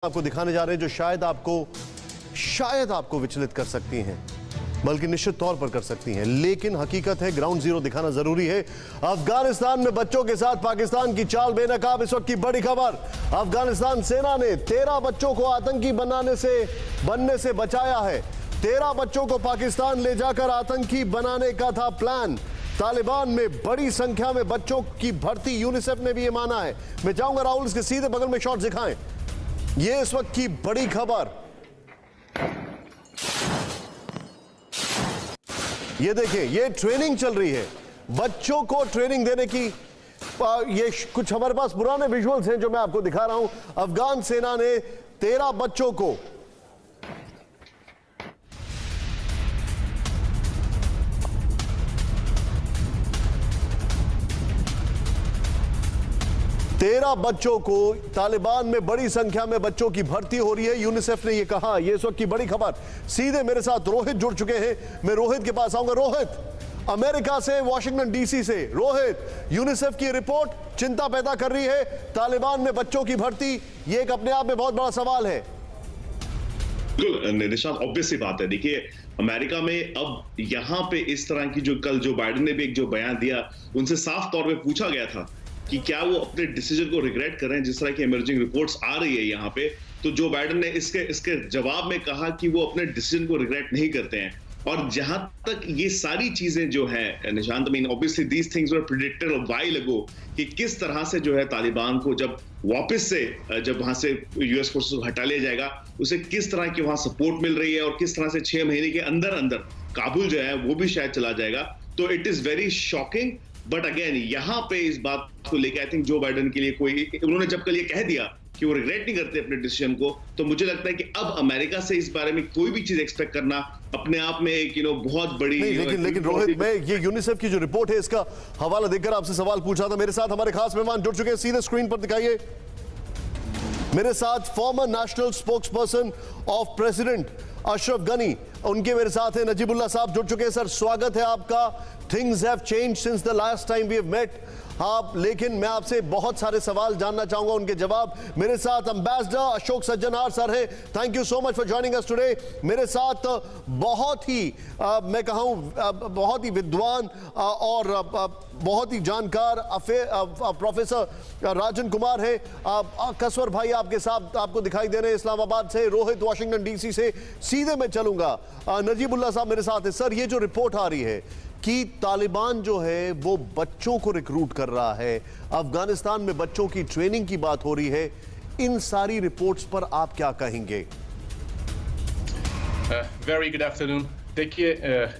आपको दिखाने जा रहे हैं जो शायद आपको विचलित कर सकती हैं, बल्कि निश्चित तौर पर कर सकती हैं। लेकिन हकीकत है, ग्राउंड जीरो दिखाना जरूरी है। अफगानिस्तान में बच्चों के साथ पाकिस्तान की चाल बेनकाब। इस वक्त की बड़ी खबर, अफगानिस्तान सेना ने 13 बच्चों को आतंकी बनने से बचाया है। 13 बच्चों को पाकिस्तान ले जाकर आतंकी बनाने का था प्लान। तालिबान में बड़ी संख्या में बच्चों की भर्ती, यूनिसेफ ने भी यह माना है। मैं चाहूंगा राहुल इसके सीधे बगल में शॉट दिखाएं। ये इस वक्त की बड़ी खबर, ये देखिए, ये ट्रेनिंग चल रही है, बच्चों को ट्रेनिंग देने की। ये कुछ हमारे पास पुराने विजुअल्स हैं जो मैं आपको दिखा रहा हूं। अफगान सेना ने 13 बच्चों को तालिबान में बड़ी संख्या में बच्चों की भर्ती हो रही है, यूनिसेफ ने यह कहा। ये इस वक्त की बड़ी खबर। सीधे मेरे साथ रोहित जुड़ चुके हैं, मैं रोहित के पास आऊंगा। रोहित, अमेरिका से, वॉशिंगटन डीसी से। रोहित, यूनिसेफ की रिपोर्ट चिंता पैदा कर रही है, तालिबान में बच्चों की भर्ती, ये एक अपने आप में बहुत बड़ा सवाल है। निशान, ऑब्वियस सी बात है। देखिए, अमेरिका में अब यहाँ पे इस तरह की कल जो बाइडेन ने भी एक जो बयान दिया, उनसे साफ तौर पे पूछा गया था कि क्या वो अपने डिसीजन को रिग्रेट कर रहे हैं, जिस तरह की इमर्जिंग रिपोर्ट्स आ रही है यहाँ पे। तो जो बाइडेन ने इसके जवाब में कहा कि वो अपने डिसीजन को रिग्रेट नहीं करते हैं। और जहां तक ये सारी चीजें जो है Nishant, I mean obviously these things were predicted a while ago कि किस तरह से जो है तालिबान को जब वापस से जब वहां से यूएस फोर्सेस को हटा लिया जाएगा, उसे किस तरह की वहां सपोर्ट मिल रही है और किस तरह से 6 महीने के अंदर अंदर काबुल जो है वो भी शायद चला जाएगा। तो it is very shocking. But again यहाँ पे इस बात को लेकर आई थिंक जो बाइडेन के लिए उन्होंने जब कल ये कह दिया कि वो रिग्रेट नहीं करते अपने डिसीजन को, तो मुझे लगता है कि अब अमेरिका से इस बारे में कोई भी चीज एक्सपेक्ट करना अपने आप में एक बहुत बड़ी लेकिन रोहित, मैं ये यूनिसेफ की जो रिपोर्ट है इसका हवाला देकर आपसे सवाल पूछ रहा था। मेरे साथ हमारे खास मेहमान जुड़ चुके हैं, सीधे स्क्रीन पर दिखाइए। मेरे साथ former national spokesperson of president Ashraf Ghani, उनके मेरे साथ हैं नजीबुल्लाह साहब जुड़ चुके हैं। सर, स्वागत है आपका। Things have changed since the last time we have met आप, लेकिन मैं आपसे बहुत सारे सवाल जानना चाहूंगा, उनके जवाब। मेरे साथ एम्बेसडर अशोक सज्जनहार सर है, thank you so much for joining us today. मेरे साथ बहुत ही मैं कहूँ बहुत ही विद्वान और बहुत ही जानकार प्रोफेसर राजन कुमार है। कसवर भाई आपके साथ आपको दिखाई दे रहे हैं इस्लामाबाद से। रोहित वॉशिंगटन डीसी से। सीधे मैं चलूंगा, नजीबुल्लाह साहब मेरे साथ है। सर, ये जो रिपोर्ट आ रही है कि तालिबान जो है वो बच्चों को रिक्रूट कर रहा है, अफगानिस्तान में बच्चों की ट्रेनिंग की बात हो रही है, इन सारी रिपोर्ट्स पर आप क्या कहेंगे? Very good afternoon. देखिए,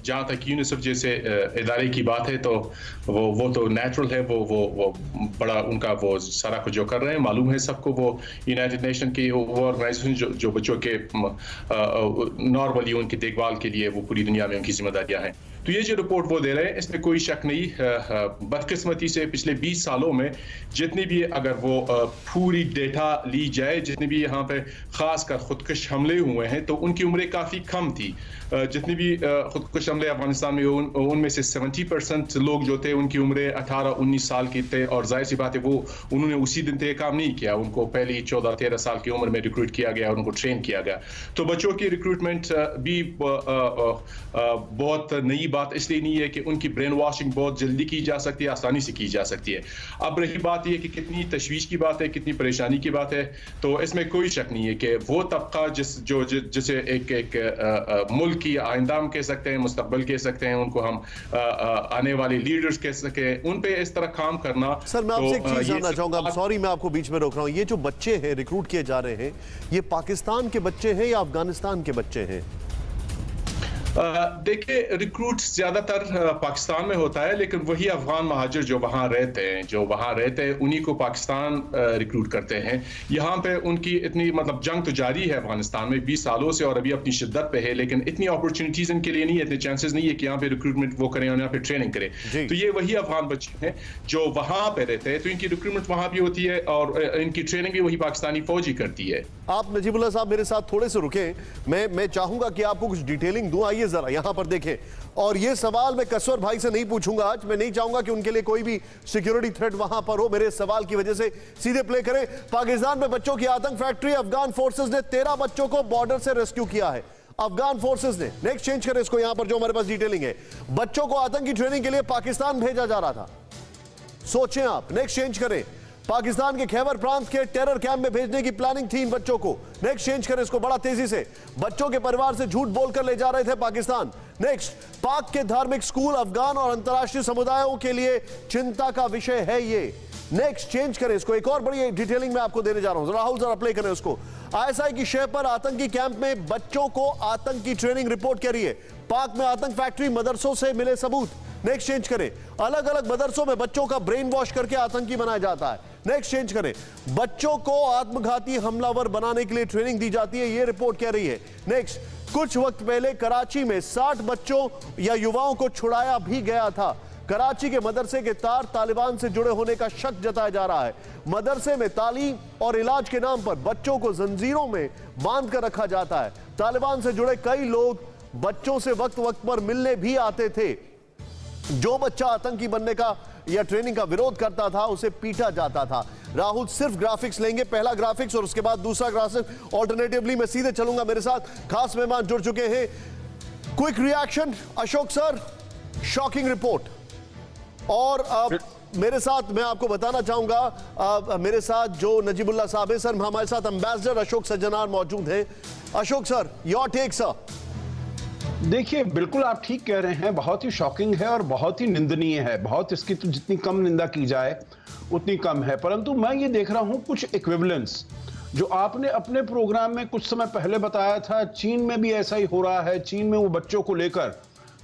जहाँ तक यूनिसेफ जैसे इदारे की बात है तो वो तो नेचुरल है, वो बड़ा उनका वो सारा कुछ जो कर रहे हैं मालूम है सबको। वो यूनाइटेड नेशन की वो ऑर्गेनाइजेशन जो बच्चों के नॉर्मली उनकी देखभाल के लिए वो पूरी दुनिया में उनकी जिम्मेदारियां हैं। तो ये जो रिपोर्ट वो दे रहे हैं, इसमें कोई शक नहीं। बदकिस्मती से पिछले 20 सालों में जितनी भी अगर वो पूरी डेटा ली जाए, जितने भी यहाँ पे खासकर खुदकुश हमले हुए हैं, तो उनकी उम्रें काफ़ी कम थी। जितनी भी खुदकुश हमले अफगानिस्तान में उनमें से 70% लोग जो थे उनकी उम्रें 18-19 साल की थे। और जाहिर सी बात है वो उन्होंने उसी दिन तक काम नहीं किया, उनको पहले ही 14-13 साल की उम्र में रिक्रूट किया गया और उनको ट्रेन किया गया। तो बच्चों की रिक्रूटमेंट भी बहुत नई बात इसलिए नहीं है कि उनकी ब्रेन वॉशिंग बहुत जल्दी की जा सकती है, आसानी से की जा सकती है। अब रही बात यह कि कितनी तशवीश की बात है, कितनी परेशानी की बात है, तो इसमें कोई शक नहीं है कि वो तबका जिसे एक मुल्क की आइंदा हम कह सकते हैं, मुस्तकबिल कह सकते हैं, उनको हम आने वाले लीडर्स कह सकें, उन पे इस तरह काम करना। सर, मैं आपसे एक चीज जानना चाहूंगा, सॉरी मैं आपको बीच में रोक रहा हूं। ये जो बच्चे हैं रिक्रूट किए जा रहे हैं, ये पाकिस्तान के बच्चे हैं या अफगानिस्तान के बच्चे हैं? देखिए, रिक्रूट ज्यादातर पाकिस्तान में होता है, लेकिन वही अफगान महाजिर जो वहाँ रहते हैं उन्हीं को पाकिस्तान रिक्रूट करते हैं। यहाँ पे उनकी इतनी मतलब जंग तो जारी है अफगानिस्तान में 20 सालों से और अभी अपनी शिद्दत पे है, लेकिन इतनी अपॉर्चुनिटीज इनके लिए नहीं है, इतने चांसेस नहीं है कि यहाँ पे रिक्रूटमेंट वो करें और यहाँ पे ट्रेनिंग करें। तो ये वही अफगान बच्चे हैं जो वहाँ पे रहते हैं, तो इनकी रिक्रूटमेंट वहाँ भी होती है और इनकी ट्रेनिंग भी वही पाकिस्तानी फौजी करती है। आप नजीबुल्लाह साहब मेरे साथ थोड़े से रुके, मैं चाहूंगा कि आपको कुछ डिटेलिंग दूं। आइए जरा यहां पर देखें। और ये सवाल मैं कसवर भाई से नहीं पूछूंगा आज, मैं नहीं चाहूंगा कि उनके लिए कोई भी सिक्योरिटी थ्रेट वहां पर हो मेरे सवाल की वजह से। सीधे प्ले करें। पाकिस्तान में बच्चों की आतंक फैक्ट्री, अफगान फोर्सेस ने 13 बच्चों को बॉर्डर से रेस्क्यू किया है। अफगान फोर्सेस ने, नेक्स्ट चेंज करें इसको, यहां पर जो हमारे पास डिटेलिंग है, बच्चों को आतंकी ट्रेनिंग के लिए पाकिस्तान भेजा जा रहा था। सोचें आप, नेक्स्ट चेंज करें। पाकिस्तान के खैबर प्रांत के टेरर कैंप में भेजने की प्लानिंग थी इन बच्चों को। नेक्स्ट चेंज करें इसको बड़ा तेजी से। बच्चों के परिवार से झूठ बोलकर ले जा रहे थे पाकिस्तान। नेक्स्ट, पाक के धार्मिक स्कूल अफगान और अंतर्राष्ट्रीय समुदायों के लिए चिंता का विषय है ये। नेक्स्ट चेंज करें इसको, एक और बड़ी डिटेलिंग मैं आपको देने जा रहा हूं। राहुल जरा प्ले करें उसको। आईएसआई की शह पर आतंकी कैंप में बच्चों को आतंकी ट्रेनिंग रिपोर्ट कर रही है। पाक में आतंक फैक्ट्री, मदरसों से मिले सबूत। नेक्स्ट चेंज करें। अलग अलग मदरसों में बच्चों का ब्रेन वॉश करके आतंकी बनाया जाता है। नेक्स्ट चेंज करें। बच्चों को आत्मघाती हमलावर बनाने के लिए ट्रेनिंग दी जाती है, यह रिपोर्ट कह रही है। नेक्स्ट, कुछ वक्त पहले कराची में 60 बच्चों या युवाओं को छुड़ाया भी गया था। कराची के मदरसे के तार तालिबान से जुड़े होने का शक जताया जा रहा है। मदरसे में तालीम और इलाज के नाम पर बच्चों को जंजीरों में बांध कर रखा जाता है। तालिबान से जुड़े कई लोग बच्चों से वक्त वक्त पर मिलने भी आते थे। जो बच्चा आतंकी बनने का या ट्रेनिंग का विरोध करता था उसे पीटा जाता था। राहुल सिर्फ ग्राफिक्स लेंगे, पहला ग्राफिक्स और उसके बाद दूसरा ग्राफिक्स। ऑल्टरनेटिवली मैं सीधे चलूंगा, मेरे साथ खास मेहमान जुड़ चुके हैं। Quick reaction Ashok sir, shocking report. और मेरे साथ मैं आपको बताना चाहूंगा, मेरे साथ जो नजीबुल्लाह साहब है सर, हमारे साथ एम्बेसडर अशोक सज्जनार मौजूद हैं। Ashok sir, your take sir. देखिए, बिल्कुल आप ठीक कह रहे हैं, बहुत ही शॉकिंग है और बहुत ही निंदनीय है। बहुत, इसकी तो जितनी कम निंदा की जाए उतनी कम है। परंतु मैं ये देख रहा हूं कुछ इक्विवेलेंस जो आपने अपने प्रोग्राम में कुछ समय पहले बताया था। चीन में भी ऐसा ही हो रहा है। चीन में वो बच्चों को लेकर,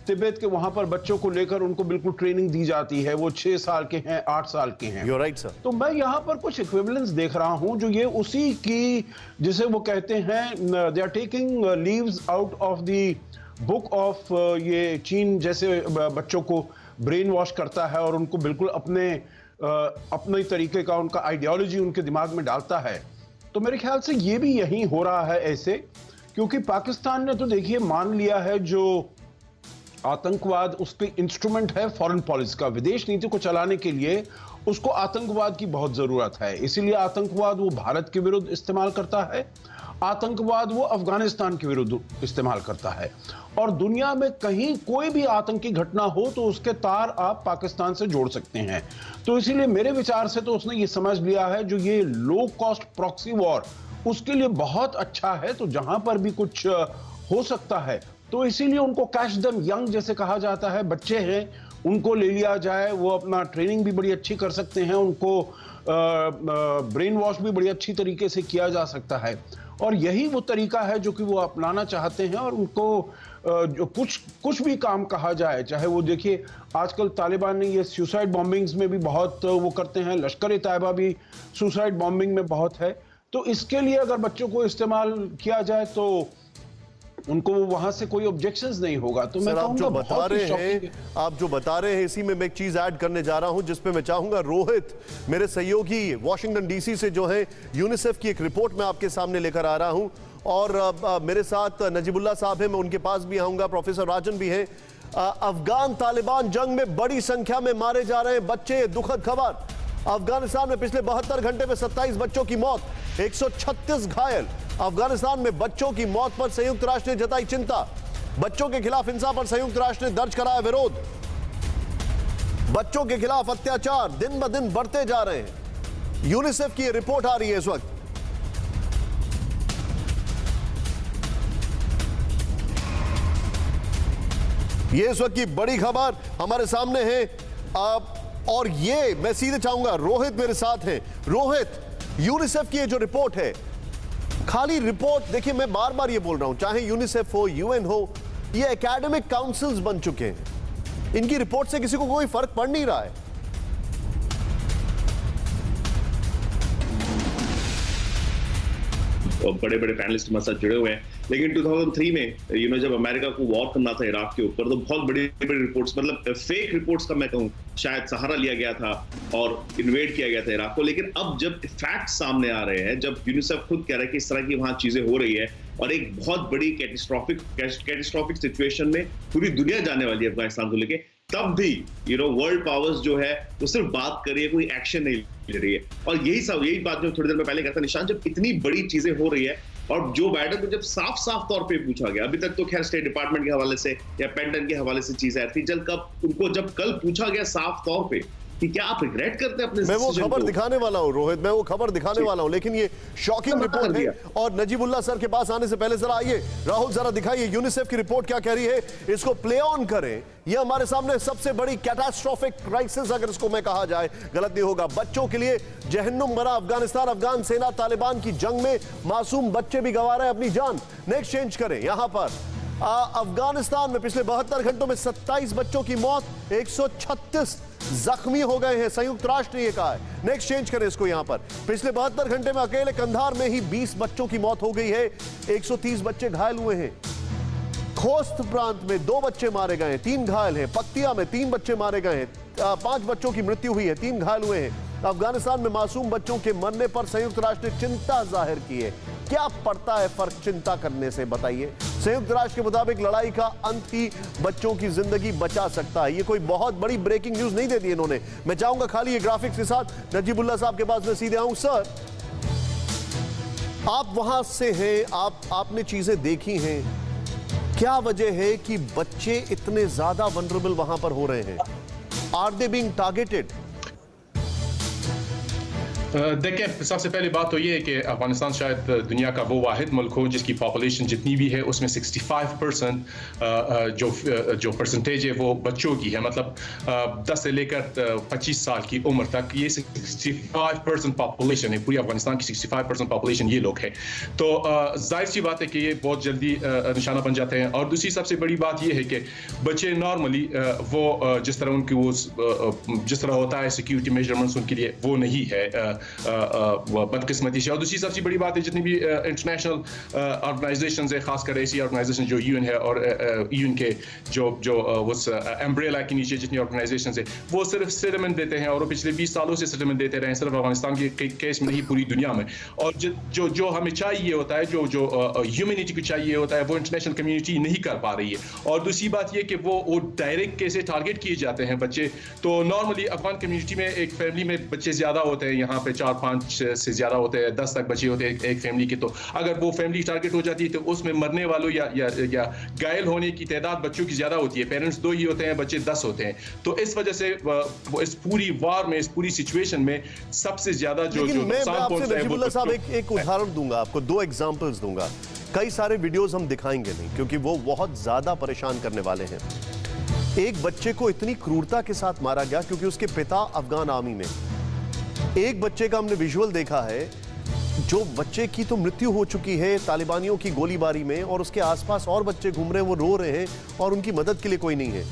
तिब्बत के वहां पर बच्चों को लेकर उनको बिल्कुल ट्रेनिंग दी जाती है। वो 6 साल के हैं, 8 साल के हैं। You're right, sir. तो मैं यहां पर कुछ इक्विवेलेंस देख रहा हूं जो ये उसी की, जिसे वो कहते हैं, they are taking leaves out of the book of, ये चीन जैसे बच्चों को ब्रेन वॉश करता है और उनको बिल्कुल अपने तरीके का उनका आइडियोलॉजी उनके दिमाग में डालता है। तो मेरे ख्याल से ये भी यही हो रहा है ऐसे, क्योंकि पाकिस्तान ने तो देखिए मान लिया है जो आतंकवाद उसके इंस्ट्रूमेंट है फॉरेन पॉलिसी का। विदेश नीति को चलाने के लिए उसको आतंकवाद की बहुत जरूरत है। इसीलिए आतंकवाद वो भारत के विरुद्ध इस्तेमाल करता है, आतंकवाद वो अफगानिस्तान के विरुद्ध इस्तेमाल करता है। और दुनिया में कहीं कोई भी आतंकी घटना हो तो उसके तार आप पाकिस्तान से जोड़ सकते हैं। तो इसीलिए मेरे विचार से तो उसने ये समझ लिया है जो ये लो कॉस्ट प्रॉक्सी वॉर उसके लिए बहुत अच्छा है। तो जहां पर भी कुछ हो सकता है तो इसीलिए उनको कैच देम यंग जैसे कहा जाता है, बच्चे हैं उनको ले लिया जाए। वो अपना ट्रेनिंग भी बड़ी अच्छी कर सकते हैं, उनको ब्रेन वॉश भी बड़ी अच्छी तरीके से किया जा सकता है। और यही वो तरीका है जो कि वो अपनाना चाहते हैं। और उनको जो कुछ भी काम कहा जाए, चाहे वो देखिए आजकल तालिबान ने ये सुसाइड बॉम्बिंग्स में भी बहुत वो करते हैं, लश्कर-ए-तैयबा भी सुसाइड बॉम्बिंग में बहुत है। तो इसके लिए अगर बच्चों को इस्तेमाल किया जाए तो उनको वहां से कोई ऑब्जेक्शंस नहीं होगा। तो मैं आप जो बता रहे हैं इसी में मैं एक चीज ऐड करने जा रहा हूं जिसपे मैं चाहूंगा रोहित, मेरे सहयोगी वॉशिंगटन डीसी से जो है यूनिसेफ की एक रिपोर्ट मैं आपके सामने लेकर आ रहा हूं। और मेरे साथ नजीबुल्लाह साहब हैं, मैं उनके पास भी आऊंगा, प्रोफेसर राजन भी हैं। अफगान तालिबान जंग में बड़ी संख्या में मारे जा रहे हैं बच्चे, दुखद खबर। अफगानिस्तान में पिछले 72 घंटे में 27 बच्चों की मौत, 136 घायल। अफगानिस्तान में बच्चों की मौत पर संयुक्त राष्ट्र ने जताई चिंता। बच्चों के खिलाफ हिंसा पर संयुक्त राष्ट्र ने दर्ज कराया विरोध। बच्चों के खिलाफ अत्याचार दिन ब दिन बढ़ते जा रहे हैं। यूनिसेफ की रिपोर्ट आ रही है इस वक्त। ये इस वक्त की बड़ी खबर हमारे सामने है। और ये मैं सीधे चाहूंगा, रोहित मेरे साथ है। रोहित, यूनिसेफ की ये जो रिपोर्ट है, खाली रिपोर्ट, देखिए मैं बार बार ये बोल रहा हूं, चाहे यूनिसेफ हो, यूएन हो, ये एकेडमिक काउंसिल्स बन चुके हैं। इनकी रिपोर्ट से किसी को कोई फर्क पड़ नहीं रहा है। बड़े बड़े पैनलिस्ट हमारे साथ जुड़े हुए हैं। लेकिन 2003 में जब अमेरिका को वॉर करना था इराक के ऊपर, तो बहुत बड़ी बड़ी रिपोर्ट्स, मतलब फेक रिपोर्ट्स का मैं कहूँ, शायद सहारा लिया गया था और इन्वेड किया गया था इराक को। लेकिन अब जब फैक्ट सामने आ रहे हैं, जब यूनिसेफ खुद कह रहा है कि इस तरह की वहां चीजें हो रही है और एक बहुत बड़ी कैटेस्ट्रॉफिक सिचुएशन में पूरी दुनिया जाने वाली है अफगानिस्तान को लेके, तब भी वर्ल्ड पावर्स जो है वो सिर्फ बात कर रही है, कोई एक्शन नहीं ले रही है। और यही बात जो थोड़ी देर में पहले कहता निशान, जब इतनी बड़ी चीजें हो रही है और जो बाइडेन को जब साफ साफ तौर पे पूछा गया, अभी तक तो खैर स्टेट डिपार्टमेंट के हवाले से या पेंटन के हवाले से चीज आई थी, जब कल पूछा गया साफ तौर पे कि क्या आप रिग्रेट करते हैं अपने, मैं वो खबर दिखाने वाला हूं रोहित, मैं वो खबर दिखाने वाला हूं, लेकिन ये शॉकिंग रिपोर्ट है। और नजीबुल्लाह सर के पास आने से पहले जरा आइए राहुल, जरा दिखाइए यूनिसेफ की रिपोर्ट क्या कह रही है, इसको प्ले ऑन करें। ये हमारे सामने सबसे बड़ी कैटास्ट्रोफिक क्राइसिस, अगर इसको मैं कहा जाए गलत नहीं होगा, बच्चों के लिए जहन्नुम बना अफगानिस्तान। अफगान सेना तालिबान की जंग में मासूम बच्चे भी गंवा रहे हैं अपनी जान। नेक्स्ट चेंज करें, यहां पर अफगानिस्तान में पिछले 72 घंटों में 27 बच्चों की मौत, 136 जख्मी हो गए हैं, संयुक्त राष्ट्र ने यह कहा है। नेक्स्ट चेंज करें इसको, यहां पर पिछले 72 घंटे में अकेले कंधार में ही 20 बच्चों की मौत हो गई है, 130 बच्चे घायल हुए हैं। खोस्त प्रांत में 2 बच्चे मारे गए हैं, 3 घायल हैं। पक्तिया में 3 बच्चे मारे गए हैं, 5 बच्चों की मृत्यु हुई है, 3 घायल हुए हैं। अफगानिस्तान में मासूम बच्चों के मरने पर संयुक्त राष्ट्र ने चिंता जाहिर की है। क्या पड़ता है फर्क चिंता करने से, बताइए। संयुक्त राष्ट्र के मुताबिक लड़ाई का अंत ही बच्चों की जिंदगी बचा सकता है। ये कोई बहुत बड़ी ब्रेकिंग न्यूज नहीं दे दी इन्होंने। मैं चाहूंगा खाली ये ग्राफिक्स के साथ नजीबुल्लाह साहब के पास में सीधे आऊं। सर, आप वहां से हैं, आपने चीजें देखी हैं, क्या वजह है कि बच्चे इतने ज्यादा वनरेबल वहां पर हो रहे हैं? Are they being targeted? देखिए, सबसे पहली बात तो ये है कि अफगानिस्तान शायद दुनिया का वो वाहिद मुल्क हो जिसकी पॉपुलेशन जितनी भी है उसमें 65% जो परसेंटेज है वो बच्चों की है। मतलब 10 से लेकर 25 साल की उम्र तक ये 65% पॉपुलेशन है। पूरी अफगानिस्तान की 65% पॉपुलेशन ये लोग है। तो जाहिर सी बात है कि ये बहुत जल्दी निशाना बन जाते हैं। और दूसरी सबसे बड़ी बात ये है कि बच्चे नॉर्मली वो जिस तरह उनकी जिस तरह होता है सिक्योरिटी मेजरमेंट्स उनके लिए वो नहीं है बदकिस्मती से। और दूसरी सबसे बड़ी बात है जितनी भी इंटरनेशनल ऑर्गेनाइजेशंस है, खासकर ऐसी ऑर्गेनाइजेशन जो यूएन है और यूएन के जो उस एम्ब्रेला के नीचे जितनी ऑर्गेनाइजेशंस है वो सिर्फ सेटलमेंट देते हैं और वो पिछले 20 सालों से सेटलमेंट देते रहे हैं, सिर्फ अफगानिस्तान के केस में नहीं पूरी दुनिया में। और जो हमें चाहिए होता है, जो ह्यूमैनिटी को चाहिए होता है वो इंटरनेशनल कम्युनिटी नहीं कर पा रही है। और दूसरी बात ये कि वो डायरेक्ट कैसे टारगेट किए जाते हैं बच्चे। तो नॉर्मली अफगान कम्युनिटी में एक फैमिली में बच्चे ज्यादा होते हैं, यहाँ पे 4-5 से ज्यादा होते हैं, 10 तक बच्चे होते हैं एक फैमिली के। तो अगर वो फैमिली टारगेट हो जाती है तो उसमें मरने वालों या घायल होने की तादाद बच्चों की ज्यादा होती है। पेरेंट्स 2 ही होते हैं, बच्चे 10 होते हैं। तो इस वजह से वो इस पूरी वार में, इस पूरी सिचुएशन में सबसे ज्यादा जो नुकसान पहुंच रहा है। नजीबुल्लाह साहब, एक उदाहरण दूंगा आपको, 2 एग्जांपल्स दूंगा। कई सारे वीडियोस हम दिखाएंगे नहीं क्योंकि वो बहुत ज्यादा परेशान करने वाले हैं। एक बच्चे को इतनी क्रूरता के साथ मारा गया क्योंकि उसके पिता अफगान आर्मी में। एक बच्चे का हमने विजुअल देखा है, जो बच्चे की तो मृत्यु हो चुकी है तालिबानियों की गोलीबारी में, और उसके आसपास और बच्चे घूम रहे हैं, वो रो रहे हैं और उनकी मदद के लिए कोई नहीं है।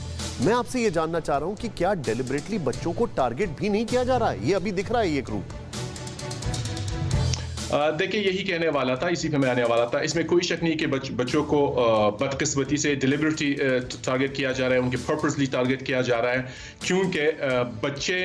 मैं आपसे ये जानना चाह रहा हूं कि क्या डेलिबरेटली बच्चों को टारगेट भी नहीं किया जा रहा है? ये अभी दिख रहा है ये ग्रुप। देखिए, यही कहने वाला था, इसी पे मैं आने वाला था। इसमें कोई शक नहीं कि बच्चों को बदकिस्मती से डिलिबरेटली टारगेट किया जा रहा है, उनके पर्पसली टारगेट किया जा रहा है, क्योंकि बच्चे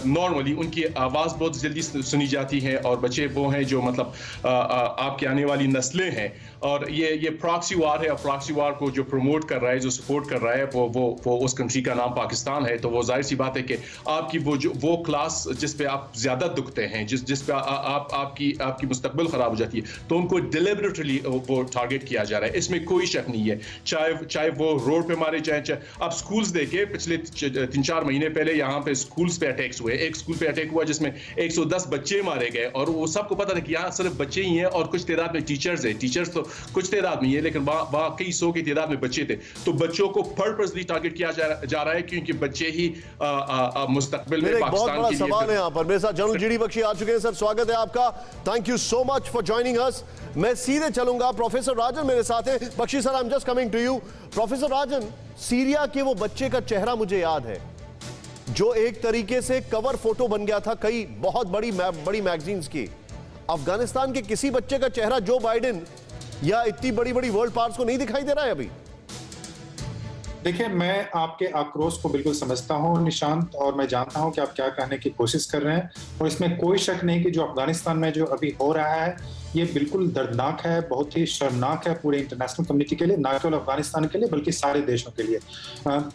नॉर्मली उनकी आवाज़ बहुत जल्दी सुनी जाती है और बच्चे वो हैं जो मतलब आपकी आने वाली नस्लें हैं। और ये प्रॉक्सी वार है और प्रॉक्सी वार को जो प्रमोट कर रहा है, जो सपोर्ट कर रहा है वो उस कंट्री का नाम पाकिस्तान है। तो वो जाहिर सी बात है कि आपकी वो क्लास जिस पे आप ज्यादा दुखते हैं, जिस पे आपकी मुस्तकबिल खराब हो जाती है, तो उनको डिलिबरेटली वो टारगेट किया जा रहा है। इसमें कोई शक नहीं है। चाहे वो रोड पे मारे, चाहे आप स्कूल्स देखे, पिछले 3-4 महीने पहले यहाँ पे स्कूल्स पे अटैक्स हुए। एक स्कूल पे अटैक हुआ जिसमें 110 बच्चे मारे गए और वो सबको पता था कि यहाँ सिर्फ बच्चे ही हैं और कुछ तादाद में टीचर्स है। टीचर्स तो कुछ तादाद में ही है, लेकिन वहाँ कई 100 की तादाद में बच्चे थे। तो बच्चों को पर्पसली टारगेट किया जा रहा है क्योंकि बच्चे ही मुस्तकबिल में पाकिस्तान के लिए। सवाल है यहाँ पर, मेरे साथ जनरल जीडी बख्शी आ चुके हैं। सर, स्वागत है आपका, thank you so much for joining us. मैं सीधे चलूंगा, प्रोफेसर राजन मेरे साथ हैं। Bakshi sir, I am just coming to you. Professor Rajan, Syria के वो बच्चे का चेहरा मुझे याद है जो एक तरीके से कवर फोटो बन गया था कई बहुत बड़ी मैगजीन्स की। अफगानिस्तान के किसी बच्चे का चेहरा जो बाइडेन या इतनी बड़ी बड़ी वर्ल्ड पावर्स को नहीं दिखाई दे रहा है अभी? देखिए, मैं आपके आक्रोश को बिल्कुल समझता हूं निशांत, और मैं जानता हूं कि आप क्या कहने की कोशिश कर रहे हैं, और इसमें कोई शक नहीं कि जो अफगानिस्तान में जो अभी हो रहा है ये बिल्कुल दर्दनाक है, बहुत ही शर्मनाक है पूरे इंटरनेशनल कम्युनिटी के लिए, ना केवल अफगानिस्तान के लिए बल्कि सारे देशों के लिए।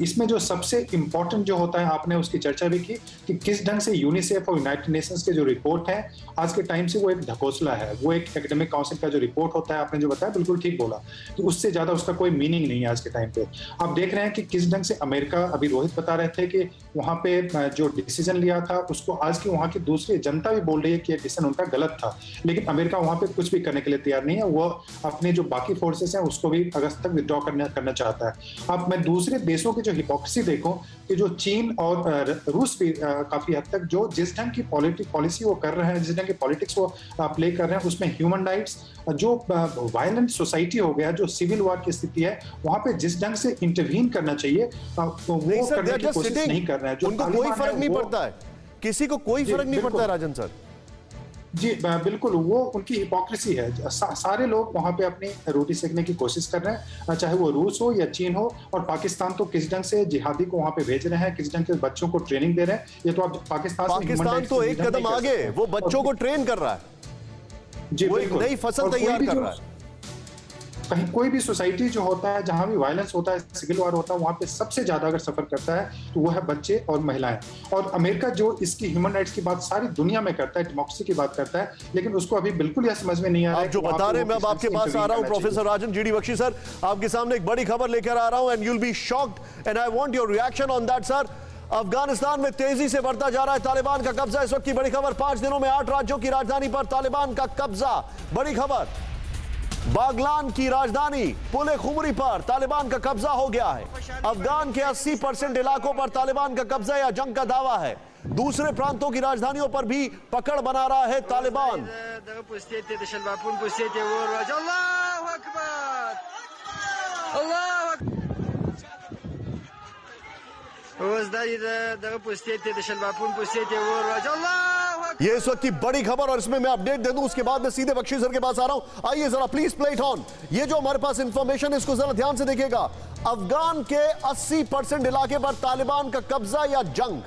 इसमें जो सबसे इंपॉर्टेंट जो होता है, आपने उसकी चर्चा भी की कि किस ढंग से यूनिसेफ और यूनाइटेड नेशंस के जो रिपोर्ट है आज के टाइम से वो एक ढकोसला है, वो एक एकेडमिक काउंसिल का जो रिपोर्ट होता है, आपने जो बताया बिल्कुल ठीक बोला कि उससे ज्यादा उसका कोई मीनिंग नहीं है आज के टाइम पे। आप देख रहे हैं कि किस ढंग से अमेरिका, अभी रोहित बता रहे थे कि वहां पे जो डिसीजन लिया था उसको आज की वहां की दूसरी जनता भी बोल रही है कि ये डिसीजन उनका गलत था, लेकिन अमेरिका वहां पे कुछ भी करने के लिए तैयार नहीं है। वो अपने जो बाकी फोर्सेस हैं उसको भी अगस्त तक विड्रॉ करना चाहता है। अब मैं दूसरे देशों की जो हिपोक्रेसी देखूं कि जो चीन और रूस भी काफी हद तक जो जिस ढंग की पॉलिसी वो कर रहे हैं, जिस ढंग की पॉलिटिक्स वो प्ले कर रहे हैं, उसमें ह्यूमन राइट्स, जो वायलेंट सोसाइटी हो गया, जो सिविल वॉर की स्थिति है, वहां पे जिस ढंग से इंटरवीन करना चाहिए वो करने की कोशिश नहीं कर रहे हैं। उनको कोई फर्क नहीं पड़ता है, किसी को कोई फर्क नहीं पड़ता है राजन सर। जी बिल्कुल, वो उनकी हिपोक्रेसी है। सारे लोग वहां पे अपनी रोटी सेकने की कोशिश कर रहे हैं, चाहे वो रूस हो या चीन हो, और पाकिस्तान तो किस ढंग से जिहादी को वहां पे भेज रहे हैं, किस ढंग के बच्चों को ट्रेनिंग दे रहे हैं। ये तो आप पाकिस्तान तो एक कदम आगे, वो बच्चों को ट्रेन कर रहा है, वो एक नई फसल तैयार कर रहा है। कहीं कोई भी सोसाइटी जो होता है, जहां भी वायलेंस होता है, सिविल वॉर होता है, वहां पे सबसे ज्यादा अगर सफर करता है तो वो है बच्चे और महिलाएं। और अमेरिका जो इसकी ह्यूमन राइट्स की बात सारी दुनिया में करता है, डेमोक्रेसी की बात करता है, लेकिन उसको अभी बिल्कुल यह समझ में नहीं आ रहा है। आप जो बता रहे हैं, मैं अब आपके पास आ रहा हूं प्रोफेसर राजन जीडी बख्शी सर, आपके सामने एक बड़ी खबर लेकर आ रहा हूं, and you will be shocked and I want your reaction on that sir. Afghanistan में तेजी से बढ़ता जा रहा है तालिबान का कब्जा। इस वक्त की बड़ी खबर, 5 दिनों में 8 राज्यों की राजधानी पर तालिबान का कब्जा। बड़ी खबर, बागलान की राजधानी पुल खुमरी पर तालिबान का कब्जा हो गया है। अफगान के 80% इलाकों पर तालिबान का कब्जा या जंग का दावा है। दूसरे प्रांतों की राजधानियों पर भी पकड़ बना रहा है तालिबान। ये इस वक्त की बड़ी खबर, और इसमें मैं अपडेट दे दूं उसके बाद मैं सीधे बख्शी सर के पास आ रहा हूं। आइए जरा प्लीज प्ले इट ऑन। ये जो हमारे पास इंफॉर्मेशन है इसको जरा ध्यान से देखिएगा। अफगान के 80% इलाके पर तालिबान का कब्जा या जंग,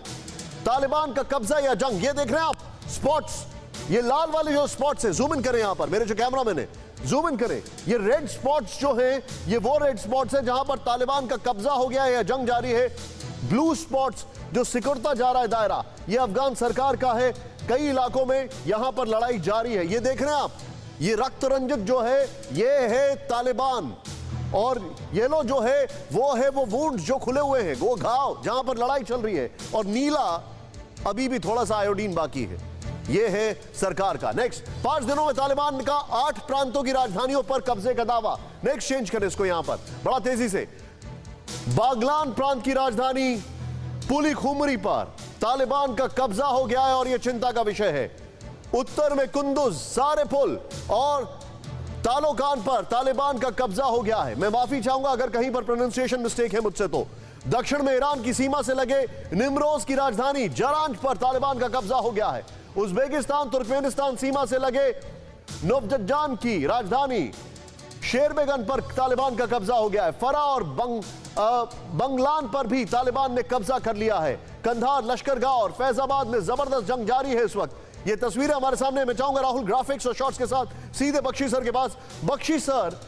तालिबान का कब्जा या जंग। ये देख रहे हैं आप स्पॉट्स, ये लाल वाले जो स्पॉट्स है, जूम इन करें यहां पर, मेरे जो कैमरामैन है जूम इन करें। ये रेड स्पॉट्स जो हैं, ये वो रेड स्पॉट्स हैं जहां पर तालिबान का कब्जा हो गया है या जंग जारी है। ब्लू स्पॉट्स जो सिकुड़ता जा रहा है दायरा, ये अफगान सरकार का है। कई इलाकों में यहां पर लड़ाई जारी है। ये देख रहे हैं आप, ये रक्त रंजक जो है ये है तालिबान, और येलो जो है वो वुंड जो खुले हुए हैं, वो घाव जहां पर लड़ाई चल रही है, और नीला अभी भी थोड़ा सा आयोडीन बाकी है। ये है सरकार का। नेक्स्ट, 5 दिनों में तालिबान का 8 प्रांतों की राजधानियों पर कब्जे का दावा। नेक्स्ट चेंज करें इसको यहां पर बड़ा तेजी से। बागलान प्रांत की राजधानी पुल खुमरी पर तालिबान का कब्जा हो गया है और यह चिंता का विषय है। उत्तर में कुंदुज, सारे पुल और तालोकान पर तालिबान का कब्जा हो गया है। मैं माफी चाहूंगा अगर कहीं पर प्रोनाउंसिएशन मिस्टेक है मुझसे तो। दक्षिण में ईरान की सीमा से लगे निमरोज की राजधानी जरांज पर तालिबान का कब्जा हो गया है। उज्बेकिस्तान तुर्कमेनिस्तान सीमा से लगे नोवजजान की राजधानी शेरबेगन पर तालिबान का कब्जा हो गया है। फरा और बंगलान पर भी तालिबान ने कब्जा कर लिया है। कंधार, लश्करगाह और फैजाबाद में जबरदस्त जंग जारी है इस वक्त। ये तस्वीरें हमारे सामने, मैं चाहूंगा राहुल ग्राफिक्स और शॉट्स के साथ सीधे बख्शी सर के पास। बख्शी सर,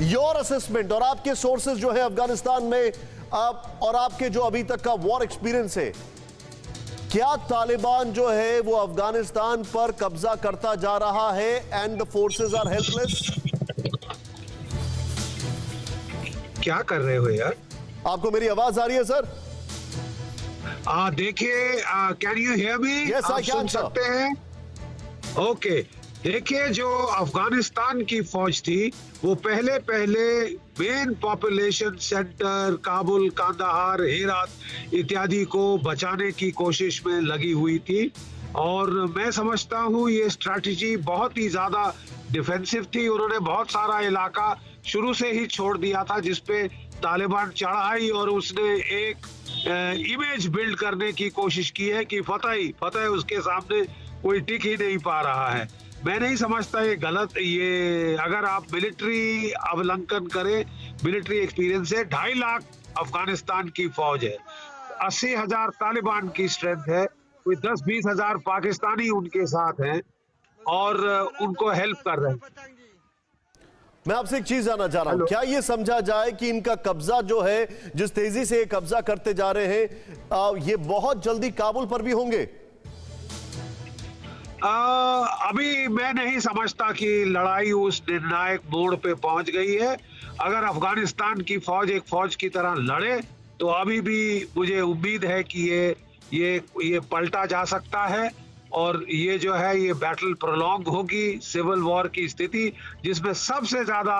योर असेसमेंट और आपके सोर्सेज जो है अफगानिस्तान में और आपके जो अभी तक का वॉर एक्सपीरियंस है, क्या तालिबान जो है वो अफगानिस्तान पर कब्जा करता जा रहा है and the forces are helpless? क्या कर रहे हो यार? आपको मेरी आवाज आ रही है सर? देखिए, can you hear me? Yes, आप I can, सुन सकते हैं? ओके, देखिए, जो अफगानिस्तान की फौज थी वो पहले main population centre Kabul, Kandahar, Herat इत्यादि को बचाने की कोशिश में लगी हुई थी, और मैं समझता हूँ ये स्ट्रैटेजी बहुत ही ज्यादा डिफेंसिव थी। उन्होंने बहुत सारा इलाका शुरू से ही छोड़ दिया था जिसपे तालिबान चढ़ाई, और उसने एक इमेज बिल्ड करने की कोशिश की है कि फतेह उसके सामने कोई टिक ही नहीं पा रहा है। मैं नहीं समझता ये गलत, ये अगर आप मिलिट्री अवलंकन करें, मिलिट्री एक्सपीरियंस है, 2.5 लाख अफगानिस्तान की फौज है, 80,000 तालिबान की स्ट्रेंथ है, कोई 10-20 हजार पाकिस्तानी उनके साथ हैं और उनको हेल्प कर रहे हैं। मैं आपसे एक चीज जानना चाह रहा हूं, क्या ये समझा जाए कि इनका कब्जा जो है, जिस तेजी से कब्जा करते जा रहे हैं, ये बहुत जल्दी काबुल पर भी होंगे? अभी मैं नहीं समझता कि लड़ाई उस निर्णायक मोड़ पे पहुंच गई है। अगर अफगानिस्तान की फौज एक फौज की तरह लड़े तो अभी भी मुझे उम्मीद है कि ये पलटा जा सकता है और ये जो है ये बैटल प्रोलॉन्ग होगी, सिविल वॉर की स्थिति, जिसमें सबसे ज्यादा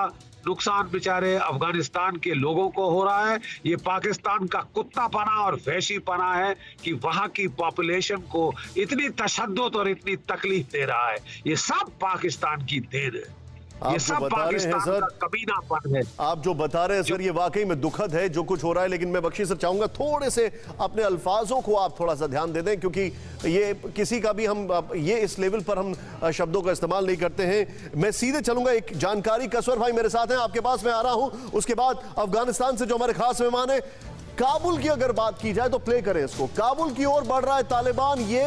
नुकसान बेचारे अफगानिस्तान के लोगों को हो रहा है। ये पाकिस्तान का कुत्तापना और वहशीपना है कि वहां की पॉपुलेशन को इतनी तशद्दुद और इतनी तकलीफ दे रहा है। ये सब पाकिस्तान की देन है, ये सब पाकिस्तान का कमीनापन है। आप जो बता रहे हैं सर, ये वाकई में दुखद है जो कुछ हो रहा है, लेकिन मैं बख्शी सर चाहूंगा थोड़े से अपने अल्फाजों को आप थोड़ा सा ध्यान दे दें, क्योंकि ये किसी का भी हम ये इस लेवल पर हम शब्दों का इस्तेमाल नहीं करते हैं। मैं सीधे चलूंगा, एक जानकारी कसवर भाई मेरे साथ हैं, आपके पास मैं आ रहा हूं, उसके बाद अफगानिस्तान से जो हमारे खास मेहमान है। काबुल की अगर बात की जाए तो प्ले करें इसको, काबुल की ओर बढ़ रहा है तालिबान, ये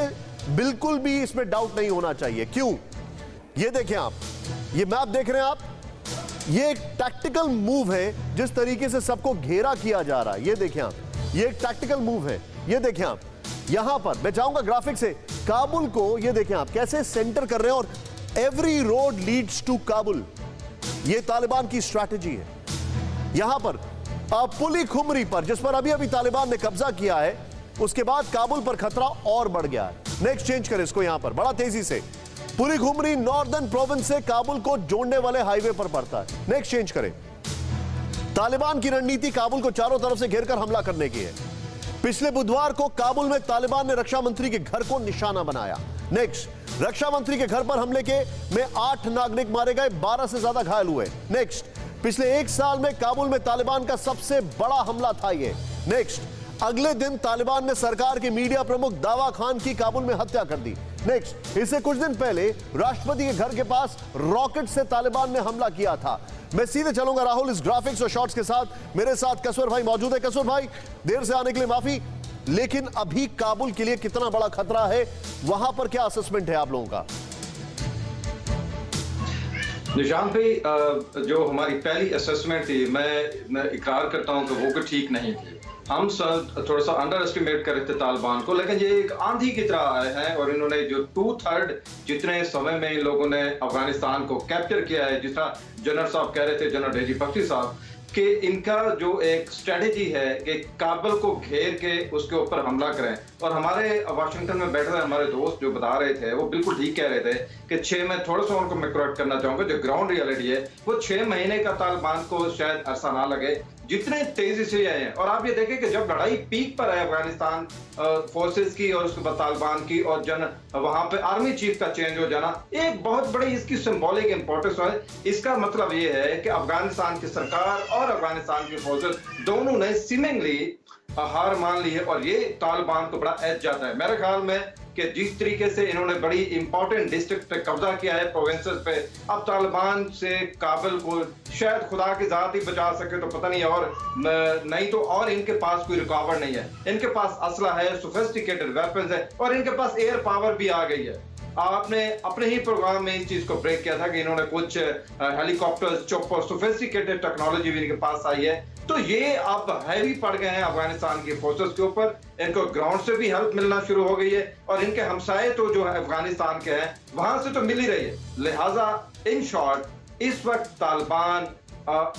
बिल्कुल भी इसमें डाउट नहीं होना चाहिए। क्यों? ये देखें आप, ये मैप देख रहे हैं आप, ये एक टैक्टिकल मूव है, जिस तरीके से सबको घेरा किया जा रहा है। ये देखें आप, ये एक टैक्टिकल मूव है। ये देखें आप, यहां पर मैं चाहूंगा ग्राफिक से काबुल को, ये देखें आप कैसे सेंटर कर रहे हैं, और every road leads to Kabul. ये तालिबान की स्ट्रैटेजी है। यहां पर पुली खुमरी पर, जिस पर अभी अभी तालिबान ने कब्जा किया है, उसके बाद काबुल पर खतरा और बढ़ गया है। नेक्स्ट चेंज करें इसको, यहां पर बड़ा तेजी से पूरी खुमरी नॉर्दर्न प्रोविंस से काबुल को जोड़ने वाले हाईवे पर पड़ता है। नेक्स्ट चेंज करें। तालिबान की रणनीति काबुल को चारों तरफ से घेरकर हमला करने की है। पिछले बुधवार को काबुल में तालिबान ने रक्षा मंत्री के घर को निशाना बनाया। नेक्स्ट, रक्षा मंत्री के घर पर हमले में 8 नागरिक मारे गए, 12 से ज्यादा घायल हुए। नेक्स्ट, पिछले 1 साल में काबुल में तालिबान का सबसे बड़ा हमला था ये। नेक्स्ट, अगले दिन तालिबान ने सरकार के मीडिया प्रमुख दावा खान की काबुल में हत्या कर दी। नेक्स्ट, इससे कुछ दिन पहले राष्ट्रपति के घर के पास रॉकेट से तालिबान ने हमला किया था। मैं सीधे चलूंगा राहुल इस ग्राफिक्स और शॉट्स के साथ। मेरे साथ कसवर भाई मौजूद है। कसवर भाई, देर से आने के लिए माफी, लेकिन अभी काबुल के लिए कितना बड़ा खतरा है, वहां पर क्या असेसमेंट है आप लोगों का? निशांत भाई, जो हमारी पहली असेसमेंट थी, मैं इकरार करता हूं कि वो ठीक नहीं थी। हम थोड़ा सा अंडर एस्टिमेट कर रहे थे तालिबान को, लेकिन ये एक आंधी की तरह आए हैं और इन्होंने जो 2/3 जितने समय में इन लोगों ने अफगानिस्तान को कैप्चर किया है, जिस तरह जनरल साहब कह रहे थे, जनरल डेजी बख्शी साहब, कि इनका जो एक स्ट्रेटेजी है कि काबुल को घेर के उसके ऊपर हमला करें। और हमारे वाशिंगटन में बैठे हुए हमारे दोस्त जो बता रहे थे, वो बिल्कुल ठीक कह रहे थे कि 6 में थोड़ा सा उनको मैं करेक्ट करना चाहूंगा, जो ग्राउंड रियलिटी है वो 6 महीने का तालिबान को शायद अरसा ना लगे, जितने तेजी से आए हैं। और आप ये देखें कि जब लड़ाई पीक पर है अफगानिस्तान फोर्सेस की और उसके बाद तालिबान की, और वहां पे आर्मी चीफ का चेंज हो जाना एक बहुत बड़ी इसकी सिंबॉलिक इंपॉर्टेंस है। इसका मतलब ये है कि अफगानिस्तान की सरकार और अफगानिस्तान की फोर्सेस दोनों ने सीमिंगली हार मान ली है, और ये तालिबान को बड़ा एज जाता है मेरे ख्याल में कि जिस तरीके से इन्होंने बड़ी इंपॉर्टेंट डिस्ट्रिक्ट पे कब्जा किया है, प्रोविंसेस पे, अब तालिबान से काबुल को शायद खुदा की जात ही बचा सके तो पता नहीं, और नहीं तो और इनके पास कोई रुकावट नहीं है। इनके पास असला है, सोफिस्टिकेटेड वेपन्स है, और इनके पास एयर पावर भी आ गई है। आपने अपने ही प्रोग्राम में इस चीज को ब्रेक किया था कि इन्होंने कुछ हेलीकॉप्टर्स, चॉपर, सोफिस्टिकेटेड टेक्नोलॉजी भी इनके पास आई है। तो ये अब हैवी पड़ गए हैं अफगानिस्तान की फोर्सेस के ऊपर, इनको ग्राउंड से भी हेल्प मिलना शुरू हो गई है, और इनके हमसाये तो जो है अफगानिस्तान के हैं वहां से तो मिल ही रही है। लिहाजा इन शॉर्ट इस वक्त तालिबान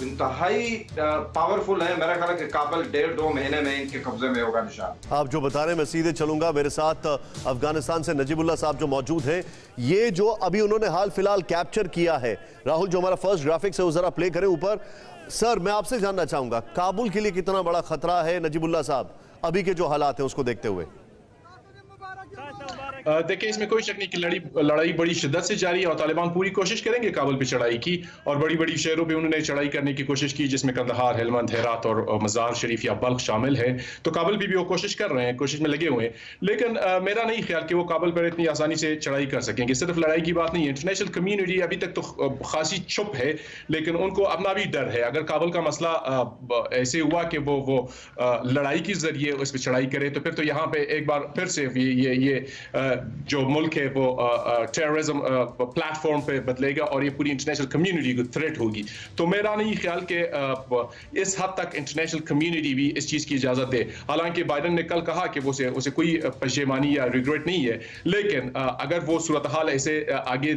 इंतहाई पावरफुल है। मेरा ख्याल है कि काबुल 1.5-2 महीने में इनके कब्जे में होगा। निशान आप जो बता रहे हैं, मैं सीधे चलूंगा। मेरे साथ अफगानिस्तान से नजीबुल्लाह साहब जो मौजूद हैं। ये जो अभी उन्होंने हाल फिलहाल कैप्चर किया है, राहुल जो हमारा फर्स्ट ग्राफिक्स है वो जरा प्ले करें ऊपर। सर, मैं आपसे जानना चाहूंगा काबुल के लिए कितना बड़ा खतरा है, नजीबुल्लाह साहब, अभी के जो हालात हैं उसको देखते हुए? देखिए, इसमें कोई शक नहीं कि लड़ाई बड़ी शिद्दत से जारी है और तालिबान पूरी कोशिश करेंगे काबुल पे चढ़ाई की, और बड़ी बड़ी शहरों पे उन्होंने चढ़ाई करने की कोशिश की, जिसमें कंदहार, हेलमंद, हेरात और मज़ार शरीफ या बल्ख शामिल है। तो काबुल भी वो कोशिश कर रहे हैं, कोशिश में लगे हुए हैं, लेकिन मेरा नहीं ख्याल कि वो काबुल पर इतनी आसानी से चढ़ाई कर सकेंगे। सिर्फ लड़ाई की बात नहीं है, इंटरनेशनल कम्युनिटी अभी तक तो खासी चुप है, लेकिन उनको अपना भी डर है। अगर काबुल का मसला ऐसे हुआ कि वो लड़ाई के जरिए उस पर चढ़ाई करे, तो फिर तो यहाँ पे एक बार फिर से ये जो मुल्क है वो टेररिज्म प्लेटफॉर्म पे बदलेगा और ये पूरी इंटरनेशनल कम्युनिटी को थ्रेट होगी। तो मेरा नहीं ख्याल कि इस हद तक इंटरनेशनल कम्युनिटी भी इस चीज़ की इजाज़त दे। हालांकि बाइडन ने कल कहा कि उसे कोई पशेमानी या रिग्रेट नहीं है, लेकिन अगर वो सूरत हाल ऐसे आगे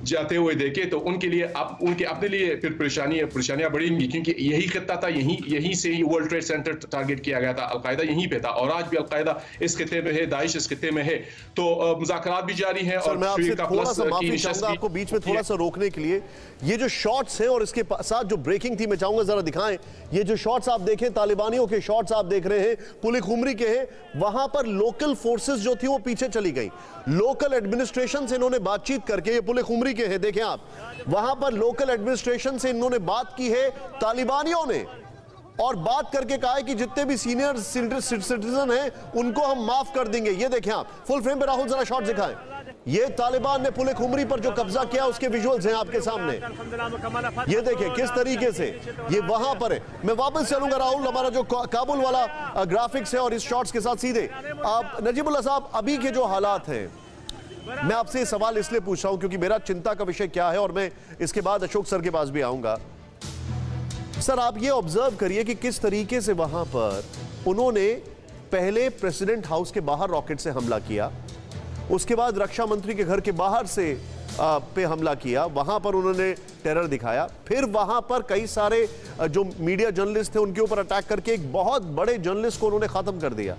जाते हुए देखे तो उनके लिए उनके अपने लिए फिर परेशानियां बढ़ेंगी, क्योंकि यही खित्ता था, यहीं से ही वर्ल्ड ट्रेड सेंटर टारगेट किया गया था, अलकायदा यहीं पे था और आज भी अलकायदा इस खित्ते में है, दाइश इस खित्ते में है। तो मुज़ाकरात भी जारी हैं। और मैं आपसे थोड़ा सा माफी चाहूंगा आपको बीच में थोड़ा सा रोकने के लिए। ये जो शॉट्स हैं और इसके साथ जो ब्रेकिंग थी मैं चाहूंगा जरा दिखाएं। ये जो शॉट्स आप देखें, तालिबानियों के शॉट्स आप देख रहे हैं, पुलिस खुमरी के हैं। वहां पर लोकल फोर्सेस जो थी वो पीछे चली गई, लोकल एडमिनिस्ट्रेशन से इन्होंने बातचीत करके, ये पुलिस खुमरी के हैं, देखें आप, वहां पर लोकल एडमिनिस्ट्रेशन से इन्होंने बात की है तालिबानियों ने, और बात करके कहा है कि जितने भी सीनियर सिटीजन हैं उनको हम माफ कर देंगे। ये देखें आप, फुल फ्रेम पे राहुल जरा शॉट दिखाएं। ये तालिबान ने पुलिस खुमरी पर जो कब्जा किया उसके विजुअल्स हैं आपके सामने। ये देखें किस तरीके से ये वहां पर है। मैं वापस चलूंगा राहुल, हमारा जो काबुल वाला ग्राफिक्स है और इस शॉट्स के साथ सीधे आप नजीबुल्लाह साहब, अभी के जो हालात हैं, मैं आपसे सवाल इसलिए पूछ रहा हूं क्योंकि मेरा चिंता का विषय क्या है, और मैं इसके बाद अशोक सर के पास भी आऊंगा। सर आप ये ऑब्जर्व करिए कि किस तरीके से वहां पर उन्होंने पहले प्रेसिडेंट हाउस के बाहर रॉकेट से हमला किया, उसके बाद रक्षा मंत्री के घर के बाहर से पे हमला किया, वहां पर उन्होंने टेरर दिखाया, फिर वहां पर कई सारे जो मीडिया जर्नलिस्ट थे उनके ऊपर अटैक करके एक बहुत बड़े जर्नलिस्ट को उन्होंने खत्म कर दिया।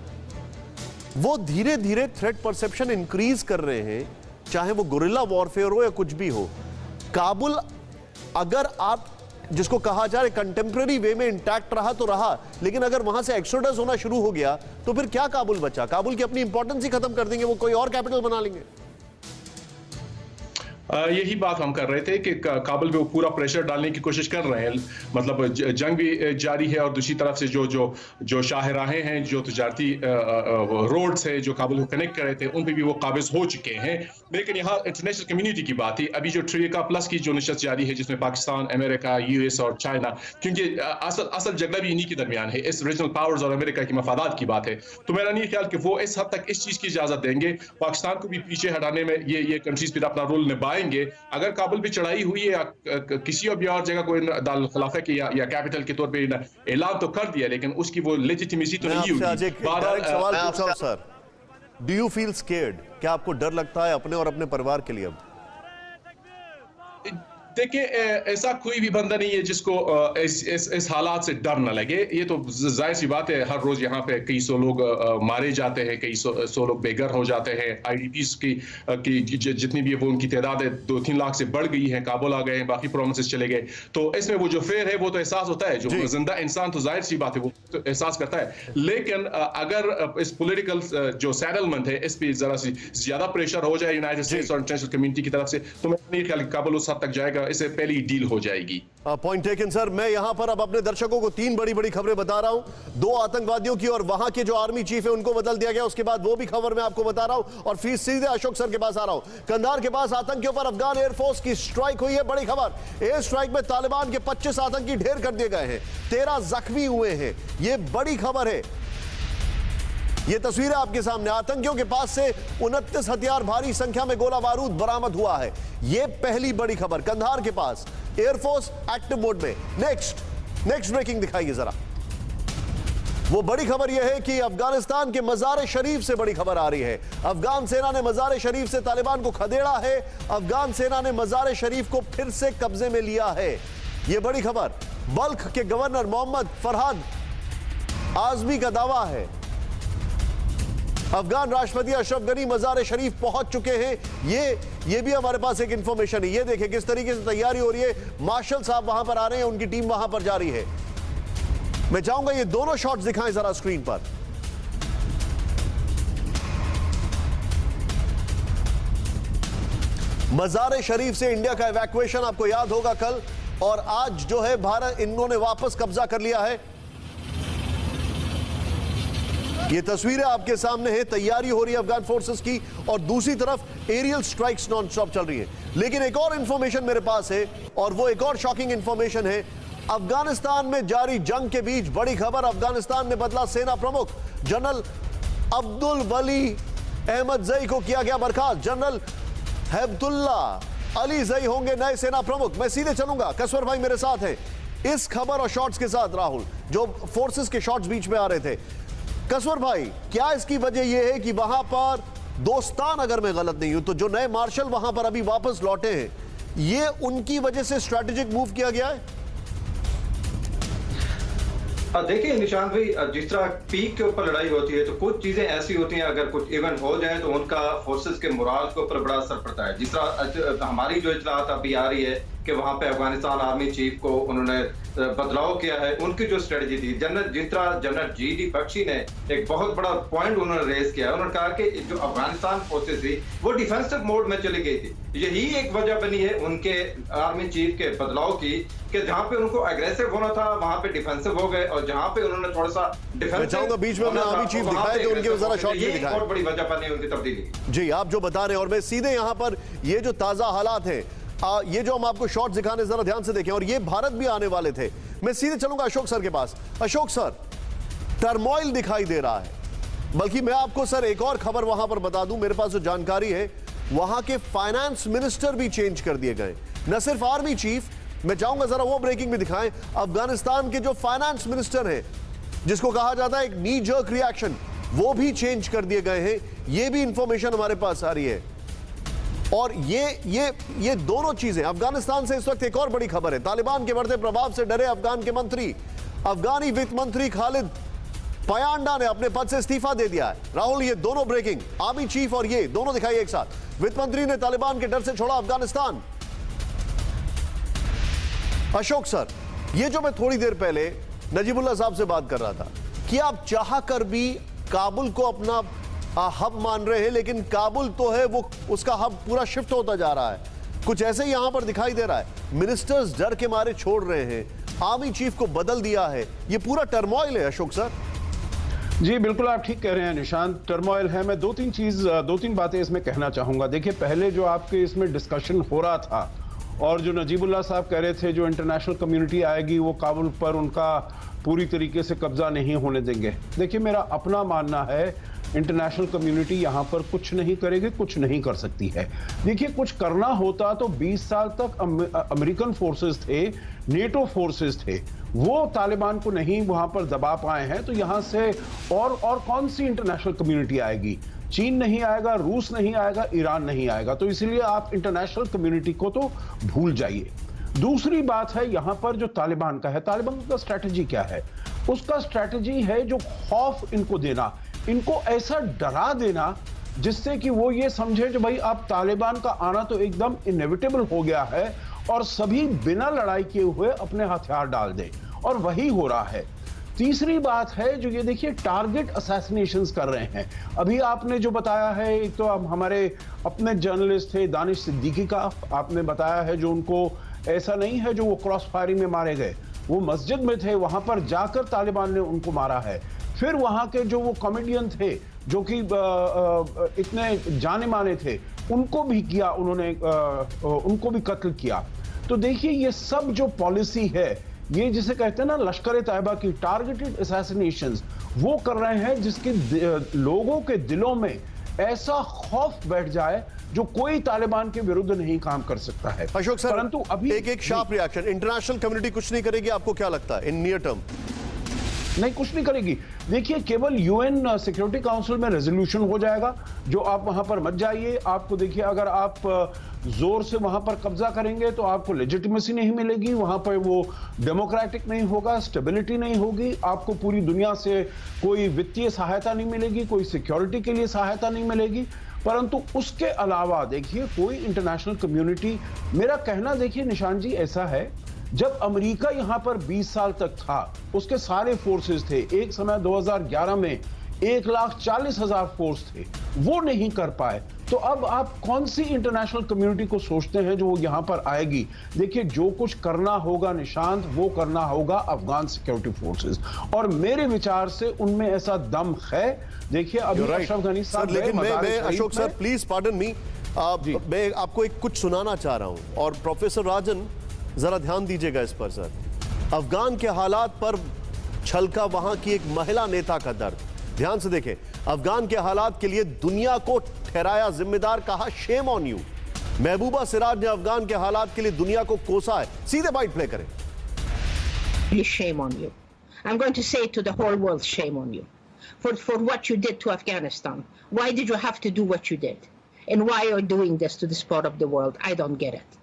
वो धीरे धीरे थ्रेट परसेप्शन इंक्रीज कर रहे हैं, चाहे वो गुरिल्ला वॉरफेयर हो या कुछ भी हो। काबुल अगर आप जिसको कहा जाए कंटेम्प्रेरी वे में इंटैक्ट रहा तो रहा, लेकिन अगर वहां से एक्सोडस होना शुरू हो गया तो फिर क्या काबुल बचा? काबुल की अपनी इंपॉर्टेंस ही खत्म कर देंगे, वो कोई और कैपिटल बना लेंगे। यही बात हम कर रहे थे कि काबुल पे वो पूरा प्रेशर डालने की कोशिश कर रहे हैं, मतलब जंग भी जारी है और दूसरी तरफ से जो शाहराहें हैं, जो तजारती रोड्स है जो काबुल को कनेक्ट कर रहे थे, उन पे भी वो काबिज हो चुके हैं। लेकिन यहाँ इंटरनेशनल कम्युनिटी की बात है, अभी जो ट्रिका प्लस की जो नशस्त जारी है जिसमें पाकिस्तान, अमेरिका, यूएस और चाइना, क्योंकि असल झगड़ा भी इन्हीं के दरमियान है, इस रीजनल पावर्स और अमेरिका के मफादात की बात है। तो मेरा नहीं ख्याल कि वो इस हद तक इस चीज की इजाजत देंगे। पाकिस्तान को भी पीछे हटाने में ये कंट्रीज फिर अपना रोल निभाएंगे। अगर काबुल पे चढ़ाई हुई है या किसी और भी और जगह कोई दारुल खिलाफा की या कैपिटल के तौर पे ऐलान तो कर दिया, लेकिन उसकी वो लेजिटिमेसी तो नहीं होगी। सवाल पूछ रहा हूं sir, do you feel scared? क्या आपको डर लगता है अपने और अपने परिवार के लिए? अब देखिए, ऐसा कोई भी बंदा नहीं है जिसको इस हालात से डर न लगे। ये तो जाहिर सी बात है, हर रोज यहाँ पे कई सौ लोग मारे जाते हैं, कई सौ लोग बेघर हो जाते हैं। आईडीपीज की जितनी भी है वो उनकी तादाद 2-3 लाख से बढ़ गई है, काबुल आ गए हैं, बाकी प्रोविंसेस चले गए। तो इसमें वो जो फेयर है वो तो एहसास होता है, जो जिंदा इंसान तो जाहिर सी बात है वो तो एहसास करता है। लेकिन अगर इस पोलिटिकल जो सेटलमेंट है इस पर जरा सी ज्यादा प्रेशर हो जाए यूनाइटेड स्टेट्स और इंटरनेशनल कम्युनिटी की तरफ से, तो मैं नहीं ख्याल काबुल उस हद तक जाएगा, इससे पहले ही डील हो जाएगी। Point taken sir. मैं यहां पर अब अपने दर्शकों को 3 बड़ी बड़ी खबरें बता रहा हूं। 2 आतंकवादियों की और वहां के जो आर्मी चीफ है उनको बदल दिया गया, उसके बाद वो भी खबर मैं आपको बता रहा हूं, और फिर सीधे अशोक सर के पास आ रहा हूं। कंधार के पास आतंकियों पर अफगान एयरफोर्स की स्ट्राइक हुई है, बड़ी खबर। एयर स्ट्राइक में तालिबान के 25 आतंकी ढेर कर दिए गए हैं, 13 जख्मी हुए हैं, ये बड़ी खबर है। ये तस्वीरें आपके सामने, आतंकियों के पास से 29 हथियार, भारी संख्या में गोला बारूद बरामद हुआ है। ये पहली बड़ी खबर कंधार के पास, एयरफोर्स एक्टिव मोड में। नेक्स्ट ब्रेकिंग दिखाइए जरा। वो बड़ी खबर यह है कि अफगानिस्तान के मज़ार शरीफ से बड़ी खबर आ रही है। अफगान सेना ने मज़ार शरीफ से तालिबान को खदेड़ा है। अफगान सेना ने मज़ार शरीफ को फिर से कब्जे में लिया है, यह बड़ी खबर। बल्ख के गवर्नर मोहम्मद फरहाद आजमी का दावा है। अफगान राष्ट्रपति अशरफ गनी मज़ार शरीफ पहुंच चुके हैं, ये भी हमारे पास एक इंफॉर्मेशन है। ये देखिए किस तरीके से तैयारी हो रही है, मार्शल साहब वहां पर आ रहे हैं, उनकी टीम वहां पर जा रही है। मैं चाहूंगा ये दोनों शॉट्स दिखाएं जरा स्क्रीन पर। मज़ार शरीफ से इंडिया का इवैक्यूएशन आपको याद होगा कल, और आज जो है भारत इन्होंने वापस कब्जा कर लिया है। ये तस्वीरें आपके सामने है, तैयारी हो रही है अफगान फोर्सेस की, और दूसरी तरफ एरियल स्ट्राइक्स नॉन स्टॉप चल रही है। लेकिन एक और इंफॉर्मेशन मेरे पास है, और वो एक और शॉकिंग इंफॉर्मेशन है। अफगानिस्तान में जारी जंग के बीच बड़ी खबर, अफगानिस्तान में बदला सेना प्रमुख। जनरल अब्दुल वली अहमद जई को किया गया बर्खास्त। जनरल हैबतुल्ला अली जई होंगे नए सेना प्रमुख। मैं सीधे चलूंगा, कसवर भाई मेरे साथ हैं इस खबर और शॉट्स के साथ। राहुल, जो फोर्सेस के शॉट्स बीच में आ रहे थे, कसवर भाई, क्या इसकी वजह यह है कि वहां पर दोस्तान, अगर मैं गलत नहीं हूं तो जो नए मार्शल वहां पर अभी वापस लौटे हैं, ये उनकी वजह से स्ट्रैटेजिक मूव किया गया है? देखिए निशांत भाई, जिस तरह पीक के ऊपर लड़ाई होती है तो कुछ चीजें ऐसी होती हैं, अगर कुछ इवेंट हो जाए तो उनका फोर्सेस के मोराल के ऊपर बड़ा असर पड़ता है। जिस तरह हमारी जो इतलात अभी आ रही है कि वहां पे अफगानिस्तान आर्मी चीफ को उन्होंने बदलाव किया है, उनकी जो स्ट्रेटजी थी, जिस तरह जनरल जी.डी. बख्शी ने एक बहुत बड़ा पॉइंट उन्होंने रेज किया। उन्होंने कहा कि जो अफगानिस्तान फोर्सेस थी वो डिफेंसिव मोड में चली गई थी। यही एक वजह बनी है उनके आर्मी चीफ के बदलाव की, कि जहां पे उनको एग्रेसिव होना था वहां पे डिफेंसिव हो गए, और जहां पे उन्होंने थोड़ा सा डिफेंसिव बीच में आर्मी चीफ दिखाए तो उनके जरा शॉट भी दिखाए। बहुत बड़ी वजह बनी उनकी तब्दीली। जी, आप जो बता रहे हैं, और मैं सीधे यहां पर ये जो ताजा हालात हैं, ये जो हम आपको शॉट दिखाने, जरा ध्यान से देखें, और ये भारत भी आने वाले थे। मैं सीधे चलूंगा अशोक सर के पास। अशोक सर, टर्मोइल दिखाई दे रहा है, बल्कि मैं आपको सर एक और खबर वहां पर बता दूं, मेरे पास जो जानकारी है, वहां के फाइनेंस मिनिस्टर भी चेंज कर दिए गए। न सिर्फ आर्मी चीफ, मैं चाहूंगा जरा वो ब्रेकिंग भी दिखाएं, अफगानिस्तान के जो फाइनेंस मिनिस्टर हैं, जिसको कहा जाता है एक नी जर्क रिएक्शन, वो भी चेंज कर दिए गए हैं। ये भी इंफॉर्मेशन हमारे पास आ रही है। और ये दोनों चीजें, अफगानिस्तान से इस वक्त एक और बड़ी खबर है, तालिबान के बढ़ते प्रभाव से डरे अफगान के मंत्री, अफगानी वित्त मंत्री खालिद पयांडा ने अपने पद से इस्तीफा दे दिया है। राहुल, ये दोनों ब्रेकिंग, आर्मी चीफ और ये दोनों दिखाई एक साथ। वित्त मंत्री ने तालिबान के डर से छोड़ा अफगानिस्तान। अशोक सर, ये जो मैं थोड़ी देर पहले नजीबुल्लाह साहब से बात कर रहा था कि आप चाह कर भी काबुल को अपना हब मान रहे हैं, लेकिन काबुल तो है वो, उसका हब पूरा शिफ्ट होता जा रहा है, कुछ ऐसे ही यहां पर दिखाई दे रहा है। मिनिस्टर्स डर के मारे छोड़ रहे हैं, आर्मी चीफ को बदल दिया है, ये पूरा टर्मोइल है। अशोक सर जी, बिल्कुल आप ठीक कह रहे हैं निशांत, टर्मोइल है। मैं दो तीन बातें इसमें कहना चाहूंगा। देखिए, पहले जो आपके इसमें डिस्कशन हो रहा था, और जो नजीबुल्लाह साहब कह रहे थे जो इंटरनेशनल कम्युनिटी आएगी वो काबुल पर उनका पूरी तरीके से कब्जा नहीं होने देंगे। देखिए, मेरा अपना मानना है इंटरनेशनल कम्युनिटी यहाँ पर कुछ नहीं करेगी, कुछ नहीं कर सकती है। देखिए, कुछ करना होता तो 20 साल तक अमेरिकन फोर्सेस थे, नेटो फोर्सेस थे, वो तालिबान को नहीं वहां पर दबा पाए हैं, तो यहाँ से और कौन सी इंटरनेशनल कम्युनिटी आएगी? चीन नहीं आएगा, रूस नहीं आएगा, ईरान नहीं आएगा। तो इसलिए आप इंटरनेशनल कम्युनिटी को तो भूल जाइए। दूसरी बात है यहां पर जो तालिबान का है, तालिबान का स्ट्रैटेजी क्या है? उसका स्ट्रैटेजी है जो खौफ इनको देना, इनको ऐसा डरा देना जिससे कि वो ये समझे कि भाई अब तालिबान का आना तो एकदम इनएविटेबल हो गया है, और सभी बिना लड़ाई किए हुए अपने हथियार डाल दें, और वही हो रहा है। तीसरी बात है जो ये देखिए, टारगेट असैसिनेशंस कर रहे हैं। अभी आपने जो बताया है, एक तो हमारे अपने जर्नलिस्ट थे दानिश सिद्दीकी का आपने बताया है, जो उनको ऐसा नहीं है जो वो क्रॉस फायरिंग में मारे गए, वो मस्जिद में थे, वहां पर जाकर तालिबान ने उनको मारा है। फिर वहां के जो वो कॉमेडियन थे जो कि इतने जाने माने थे, उनको भी किया उन्होंने, उनको भी कत्ल किया। तो देखिए, ये सब जो पॉलिसी है, ये जिसे कहते हैं ना लश्कर तैयबा की टारगेटेड असैसिनेशंस, वो कर रहे हैं जिसके लोगों के दिलों में ऐसा खौफ बैठ जाए जो कोई तालिबान के विरुद्ध नहीं काम कर सकता है। अशोक सर, परंतु अभी एक शार्प रिएक्शन, इंटरनेशनल कम्युनिटी कुछ नहीं करेगी, आपको क्या लगता है इन नियर टर्म? नहीं, कुछ नहीं करेगी। देखिए, केवल यूएन सिक्योरिटी काउंसिल में रेजोल्यूशन हो जाएगा, जो आप वहां पर मत जाइए। आपको देखिए, अगर आप जोर से वहां पर कब्जा करेंगे तो आपको लेजिटिमेसी नहीं मिलेगी, वहां पर वो डेमोक्रेटिक नहीं होगा, स्टेबिलिटी नहीं होगी, आपको पूरी दुनिया से कोई वित्तीय सहायता नहीं मिलेगी, कोई सिक्योरिटी के लिए सहायता नहीं मिलेगी। परंतु उसके अलावा देखिए, कोई इंटरनेशनल कम्युनिटी, मेरा कहना देखिए निशान जी ऐसा है, जब अमेरिका यहां पर 20 साल तक था, उसके सारे फोर्सेस थे। एक समय 2011 में 1,40,000 फोर्स थे, वो नहीं कर पाए। तो अब आप कौन सी इंटरनेशनल कम्युनिटी को सोचते हैं जो वो यहां पर आएगी? देखिए, जो कुछ करना होगा निशांत, वो करना होगा अफगान सिक्योरिटी फोर्सेस, और मेरे विचार से उनमें ऐसा दम है। देखिए, अभी अशरफ गनी साहब, लेकिन मैं Ashok sir, please pardon me, मैं आपको एक कुछ सुनाना चाह रहा हूं, और प्रोफेसर राजन जरा ध्यान दीजिएगा इस पर सर। अफगान के हालात पर छलका वहां की एक महिला नेता का दर्द, ध्यान से देखें। अफगान के हालात के लिए दुनिया को ठहराया जिम्मेदार, कहा शेम ऑन यू। महबूबा सिराज ने अफगान के हालात के लिए दुनिया को कोसा है। सीधे बाइट प्ले करें। Shame on you. I'm going to say to the whole world, shame on you for what you did to Afghanistan. Why did you have to do what you did? And why are you doing this to this part of the world? I don't get it.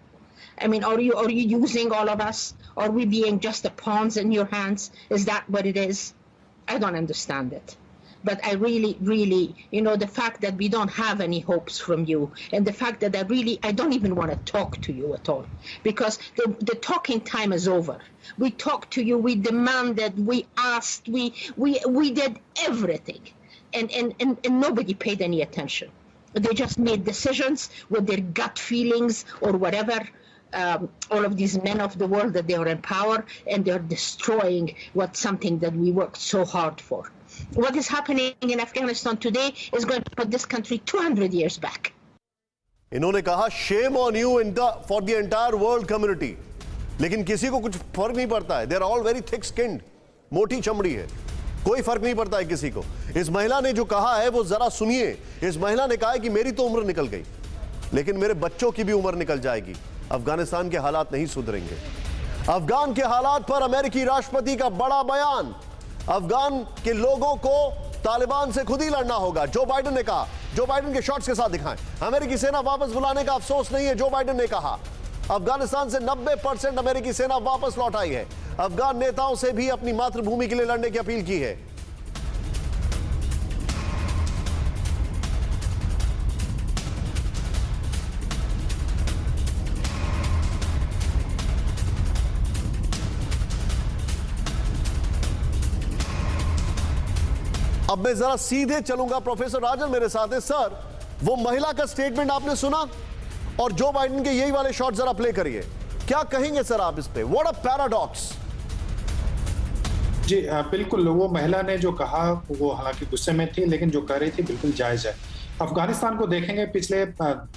I mean, are you using all of us? Are we being just the pawns in your hands? Is that what it is? I don't understand it. But I really, you know, the fact that we don't have any hopes from you, and the fact that I don't even want to talk to you at all, because the talking time is over. We talked to you, we demanded, we asked, we did everything, and nobody paid any attention. They just made decisions with their gut feelings or whatever. All of these men of the world, that they are in power, and they're destroying something that we worked so hard for. What is happening in Afghanistan today is going to put this country 200 years back. इन्होंने कहा shame on you for the entire world community, लेकिन किसी को कुछ फर्क नहीं पड़ता है। They are all very thick skinned, मोटी चमड़ी है, कोई फर्क नहीं पड़ता है किसी को। इस महिला ने जो कहा है वो जरा सुनिए। इस महिला ने कहा है कि मेरी तो उम्र निकल गई, लेकिन मेरे बच्चों की भी उम्र निकल जाएगी, अफगानिस्तान के हालात नहीं सुधरेंगे। अफगान के हालात पर अमेरिकी राष्ट्रपति का बड़ा बयान। अफगान के लोगों को तालिबान से खुद ही लड़ना होगा, जो बाइडेन ने कहा। जो बाइडेन के शॉट्स के साथ दिखाएं। अमेरिकी सेना वापस बुलाने का अफसोस नहीं है, जो बाइडेन ने कहा। अफगानिस्तान से 90% अमेरिकी सेना वापस लौट आई है। अफगान नेताओं से भी अपनी मातृभूमि के लिए लड़ने की अपील की है। अब मैं जरा सीधे चलूंगा, प्रोफेसर राजन मेरे साथ है। सर, वो महिला का स्टेटमेंट आपने सुना, और जो बाइडेन के यही वाले शॉट जरा प्ले करिए। क्या कहेंगे सर आप इस पे? What a paradox. जी बिल्कुल, वो महिला ने जो कहा वो हालांकि गुस्से में थी, लेकिन जो कह रही थी बिल्कुल जायज है। अफगानिस्तान को देखेंगे पिछले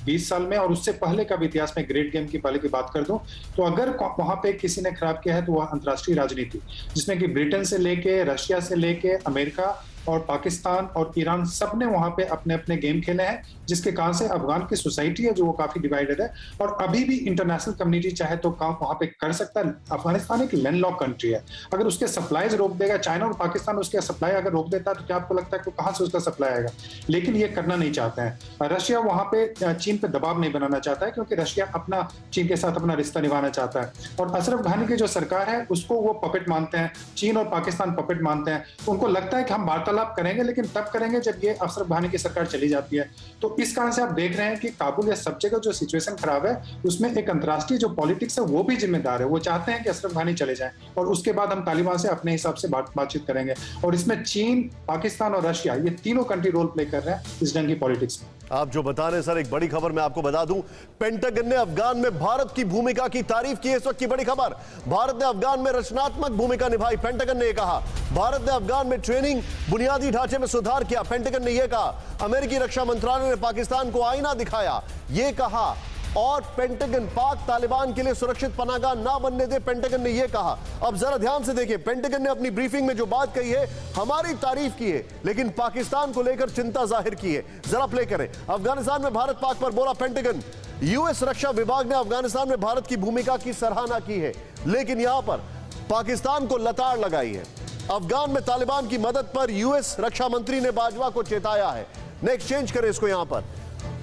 20 साल में, और उससे पहले का भी इतिहास में, ग्रेट गेम की पहले की बात कर दूं तो अगर वहां पे किसी ने खराब किया है तो वह अंतर्राष्ट्रीय राजनीति, जिसमें कि ब्रिटेन से लेके, रशिया से लेके, अमेरिका और पाकिस्तान और ईरान, सब ने वहां पे अपने अपने गेम खेले हैं, जिसके कारण से अफगान की सोसाइटी है जो वो काफी डिवाइडेड है। और अभी भी इंटरनेशनल कम्युनिटी चाहे तो काम वहां पे कर सकता है। अफगानिस्तान एक लैंडलॉक कंट्री है, अगर उसके सप्लाईज रोक देगा, चाइना और पाकिस्तान उसके सप्लाई अगर रोक देता है तो क्या आपको लगता है कि कहां से उसका सप्लाई आएगा? लेकिन ये करना नहीं चाहते हैं। रशिया वहां पे चीन पे दबाव नहीं बनाना चाहता है, क्योंकि रशिया अपना चीन के साथ अपना रिश्ता निभाना चाहता है। और अशरफ घनी की जो सरकार है उसको वो पपेट मानते हैं, चीन और पाकिस्तान पपेट मानते हैं। उनको लगता है कि हम वार्तालाप करेंगे, लेकिन तब करेंगे जब ये अशरफ घनी की सरकार चली जाती है। तो इस कारण से आप देख रहे हैं कि काबुल या सब जगह जो सिचुएशन खराब है, उसमें एक अंतर्राष्ट्रीय जो पॉलिटिक्स है वो भी जिम्मेदार है। वो चाहते हैं कि अशरफ घनी चले जाएं, और उसके बाद हम तालिबान से अपने हिसाब से बातचीत करेंगे। और इसमें चीन, पाकिस्तान और रशिया, ये तीनों कंट्री रोल प्ले कर रहे हैं इस जंग की पॉलिटिक्स में। आप जो बता रहे हैं सर, एक बड़ी खबर मैं आपको बता दूं। पेंटागन ने अफगान में भारत की भूमिका की तारीफ की है। इस वक्त की बड़ी खबर, भारत ने अफगान में रचनात्मक भूमिका निभाई, पेंटागन ने कहा। भारत ने अफगान में ट्रेनिंग, बुनियादी ढांचे में सुधार किया, पेंटागन ने यह कहा। अमेरिकी रक्षा मंत्रालय ने पाकिस्तान को आईना दिखाया, यह कहा। और पेंटागन पाक तालिबान के लिए सुरक्षित पनाहगाह ना बनने दे, पेंटागन ने यह कहा। अब जरा ध्यान से देखिए, पेंटागन ने अपनी ब्रीफिंग में जो बात कही है, हमारी तारीफ की है, लेकिन पाकिस्तान को लेकर चिंता जाहिर की है। जरा प्ले करें। अफगानिस्तान में भारत पाक पर बोला पेंटागन। यूएस रक्षा विभाग ने अफगानिस्तान में भारत की भूमिका की सराहना की है, लेकिन यहां पर पाकिस्तान को लताड़ लगाई है। अफगान में तालिबान की मदद पर यूएस रक्षा मंत्री ने बाजवा को चेताया है। नेक्स्ट चेंज करें इसको। यहां पर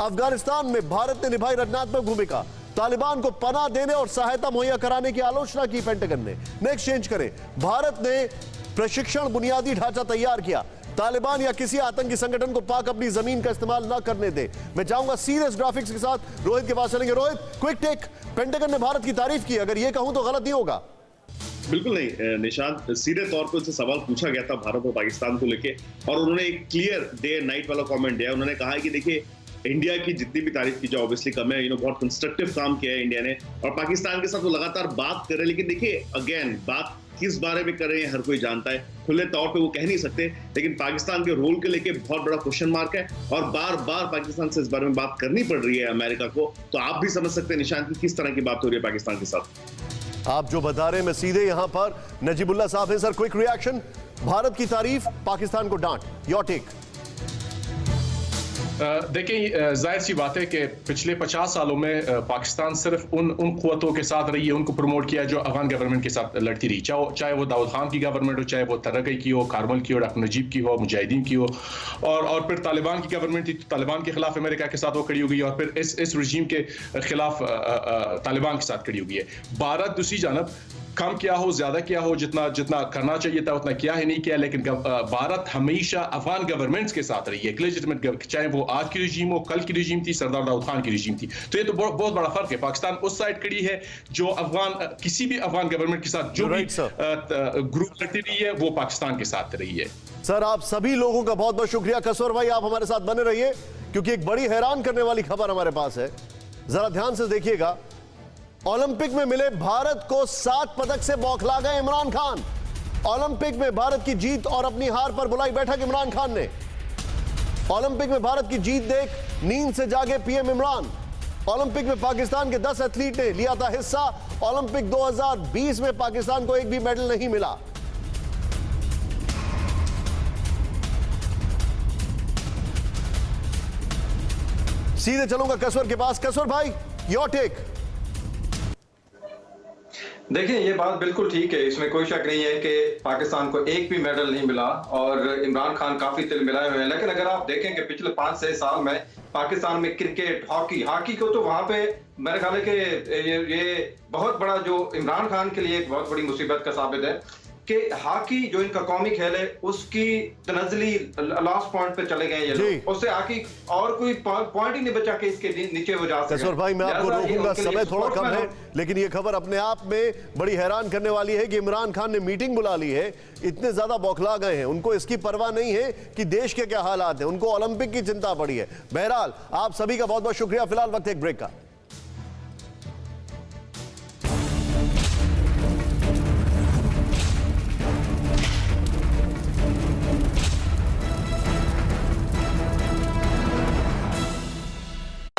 अफगानिस्तान में भारत ने निभाई रचनात्मक भूमिका, तालिबान को पनाह देने और सहायता मुहैया कराने की आलोचना की पेंटागन ने। नेक्स्ट चेंज करें। भारत ने प्रशिक्षण बुनियादी ढांचा तैयार किया, तालिबान या किसी आतंकी संगठन को पाक अपनी जमीन का इस्तेमाल न करने दे। मैं चाहूंगा सीरियस ग्राफिक्स के साथ रोहित के पास चलेंगे। Rohit, quick take. पेंटागन ने भारत की तारीफ की, अगर यह कहूं तो गलत नहीं होगा? बिल्कुल नहीं निशांत, सीधे तौर पे उससे सवाल पूछा गया था भारत और पाकिस्तान को लेके, और उन्होंने एक क्लियर डे एंड नाइट वाला कमेंट दिया। उन्होंने कहा कि देखिए इंडिया की जितनी भी तारीफ की जाए ऑब्वियसली कम है, बहुत कंस्ट्रक्टिव काम किया है इंडिया ने, और पाकिस्तान के साथ वो लगातार बात कर रहे हैं। लेकिन देखिए अगेन, बात किस बारे में कर रहे हैं हर कोई जानता है, खुले तौर पे वो कह नहीं सकते, लेकिन पाकिस्तान के रोल के लेके बहुत बड़ा क्वेश्चन मार्क है, और बार बार पाकिस्तान से इस बारे में बात करनी पड़ रही है अमेरिका को। तो आप भी समझ सकते हैं निशांत की किस तरह की बात हो रही है पाकिस्तान के साथ। आप जो बता रहे हैं, मैं सीधे यहां पर नजीबुल्ला साहब हैं। सर, क्विक रिएक्शन, भारत की तारीफ, पाकिस्तान को डांट, योर टेक। देखिए जाहिर सी बात है कि पिछले 50 सालों में पाकिस्तान सिर्फ उन क़ुव्वतों के साथ रही है, उनको प्रमोट किया जो अफगान गवर्नमेंट के साथ लड़ती रही, चाहे वो दाऊद खान की गवर्नमेंट हो, चाहे वो तरक्की की हो, कारमल की हो, डॉक्टर नजीब की हो, मुजाहिदीन की हो, और फिर तालिबान की गवर्नमेंट थी तो तालिबान के खिलाफ अमेरिका के साथ वो खड़ी हो गई, और फिर इस रजीम के खिलाफ तालिबान के साथ खड़ी हो गई है। भारत दूसरी जानब कम क्या हो, ज्यादा क्या हो, जितना करना चाहिए था उतना किया है नहीं किया, लेकिन भारत हमेशा अफगान गवर्नमेंट्स के साथ रही है, एक लेजिटिमेट, चाहे वो आज की रजीम हो, कल की रजीम थी, सरदार दाऊद खान की रजीम थी। तो ये तो बहुत बड़ा फर्क है। पाकिस्तान उस साइड खड़ी है जो किसी भी अफगान गवर्नमेंट के साथ जो भी ग्रुप लड़ती रही है वो पाकिस्तान के साथ रही है। सर, आप सभी लोगों का बहुत बहुत शुक्रिया। कसवर भाई, आप हमारे साथ बने रहिए क्योंकि एक बड़ी हैरान करने वाली खबर हमारे पास है। जरा ध्यान से देखिएगा, ओलंपिक में मिले भारत को 7 पदक से बौखला गए इमरान खान। ओलंपिक में भारत की जीत और अपनी हार पर बुलाई बैठक इमरान खान ने। ओलंपिक में भारत की जीत देख नींद से जागे पीएम इमरान। ओलंपिक में पाकिस्तान के 10 एथलीट ने लिया था हिस्सा। ओलंपिक 2020 में पाकिस्तान को एक भी मेडल नहीं मिला। सीधे चलूंगा कसवर के पास। कसवर भाई, योर टेक। देखिए ये बात बिल्कुल ठीक है, इसमें कोई शक नहीं है कि पाकिस्तान को एक भी मेडल नहीं मिला और इमरान खान काफी तिल मिलाए हुए हैं। लेकिन अगर आप देखें कि पिछले 5-6 साल में पाकिस्तान में क्रिकेट, हॉकी को तो वहां पे मेरे ख्याल है कि ये बहुत बड़ा जो इमरान खान के लिए एक बहुत बड़ी मुसीबत का साबित है कि हॉकी जो इनका कौमी खेल है उसकी तनज़ली लास्ट पॉइंट पे चले गए ये लोग। उससे हॉकी और कोई पॉइंट ही नहीं बचा कि इसके नीचे वो जा सके। भाई, मैं आपको रोकूंगा, समय थोड़ा कम है, लेकिन ये खबर अपने आप में बड़ी हैरान करने वाली है कि इमरान खान ने मीटिंग बुला ली है। इतने ज्यादा बौखला गए हैं, उनको इसकी परवाह नहीं है कि देश के क्या हालात हैं, उनको ओलंपिक की चिंता पड़ी है। बहरहाल, आप सभी का बहुत बहुत शुक्रिया। फिलहाल वक्त एक ब्रेक का।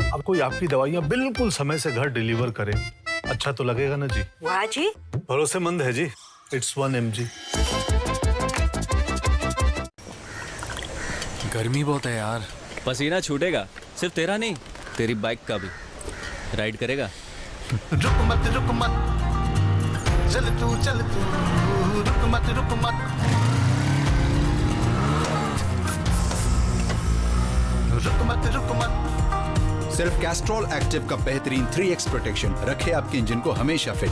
अब कोई आपकी दवाइयाँ बिल्कुल समय से घर डिलीवर करे, अच्छा तो लगेगा ना जी। वाह जी, भरोसेमंद है जी। It's 1 mg। गर्मी बहुत है यार, पसीना छूटेगा, सिर्फ तेरा नहीं तेरी बाइक का भी। राइड करेगा? रुक मत चल तू रुक मत। सिर्फ कैस्ट्रॉल एक्टिव का बेहतरीन 3x प्रोटेक्शन रखे आपके इंजन को हमेशा फिट।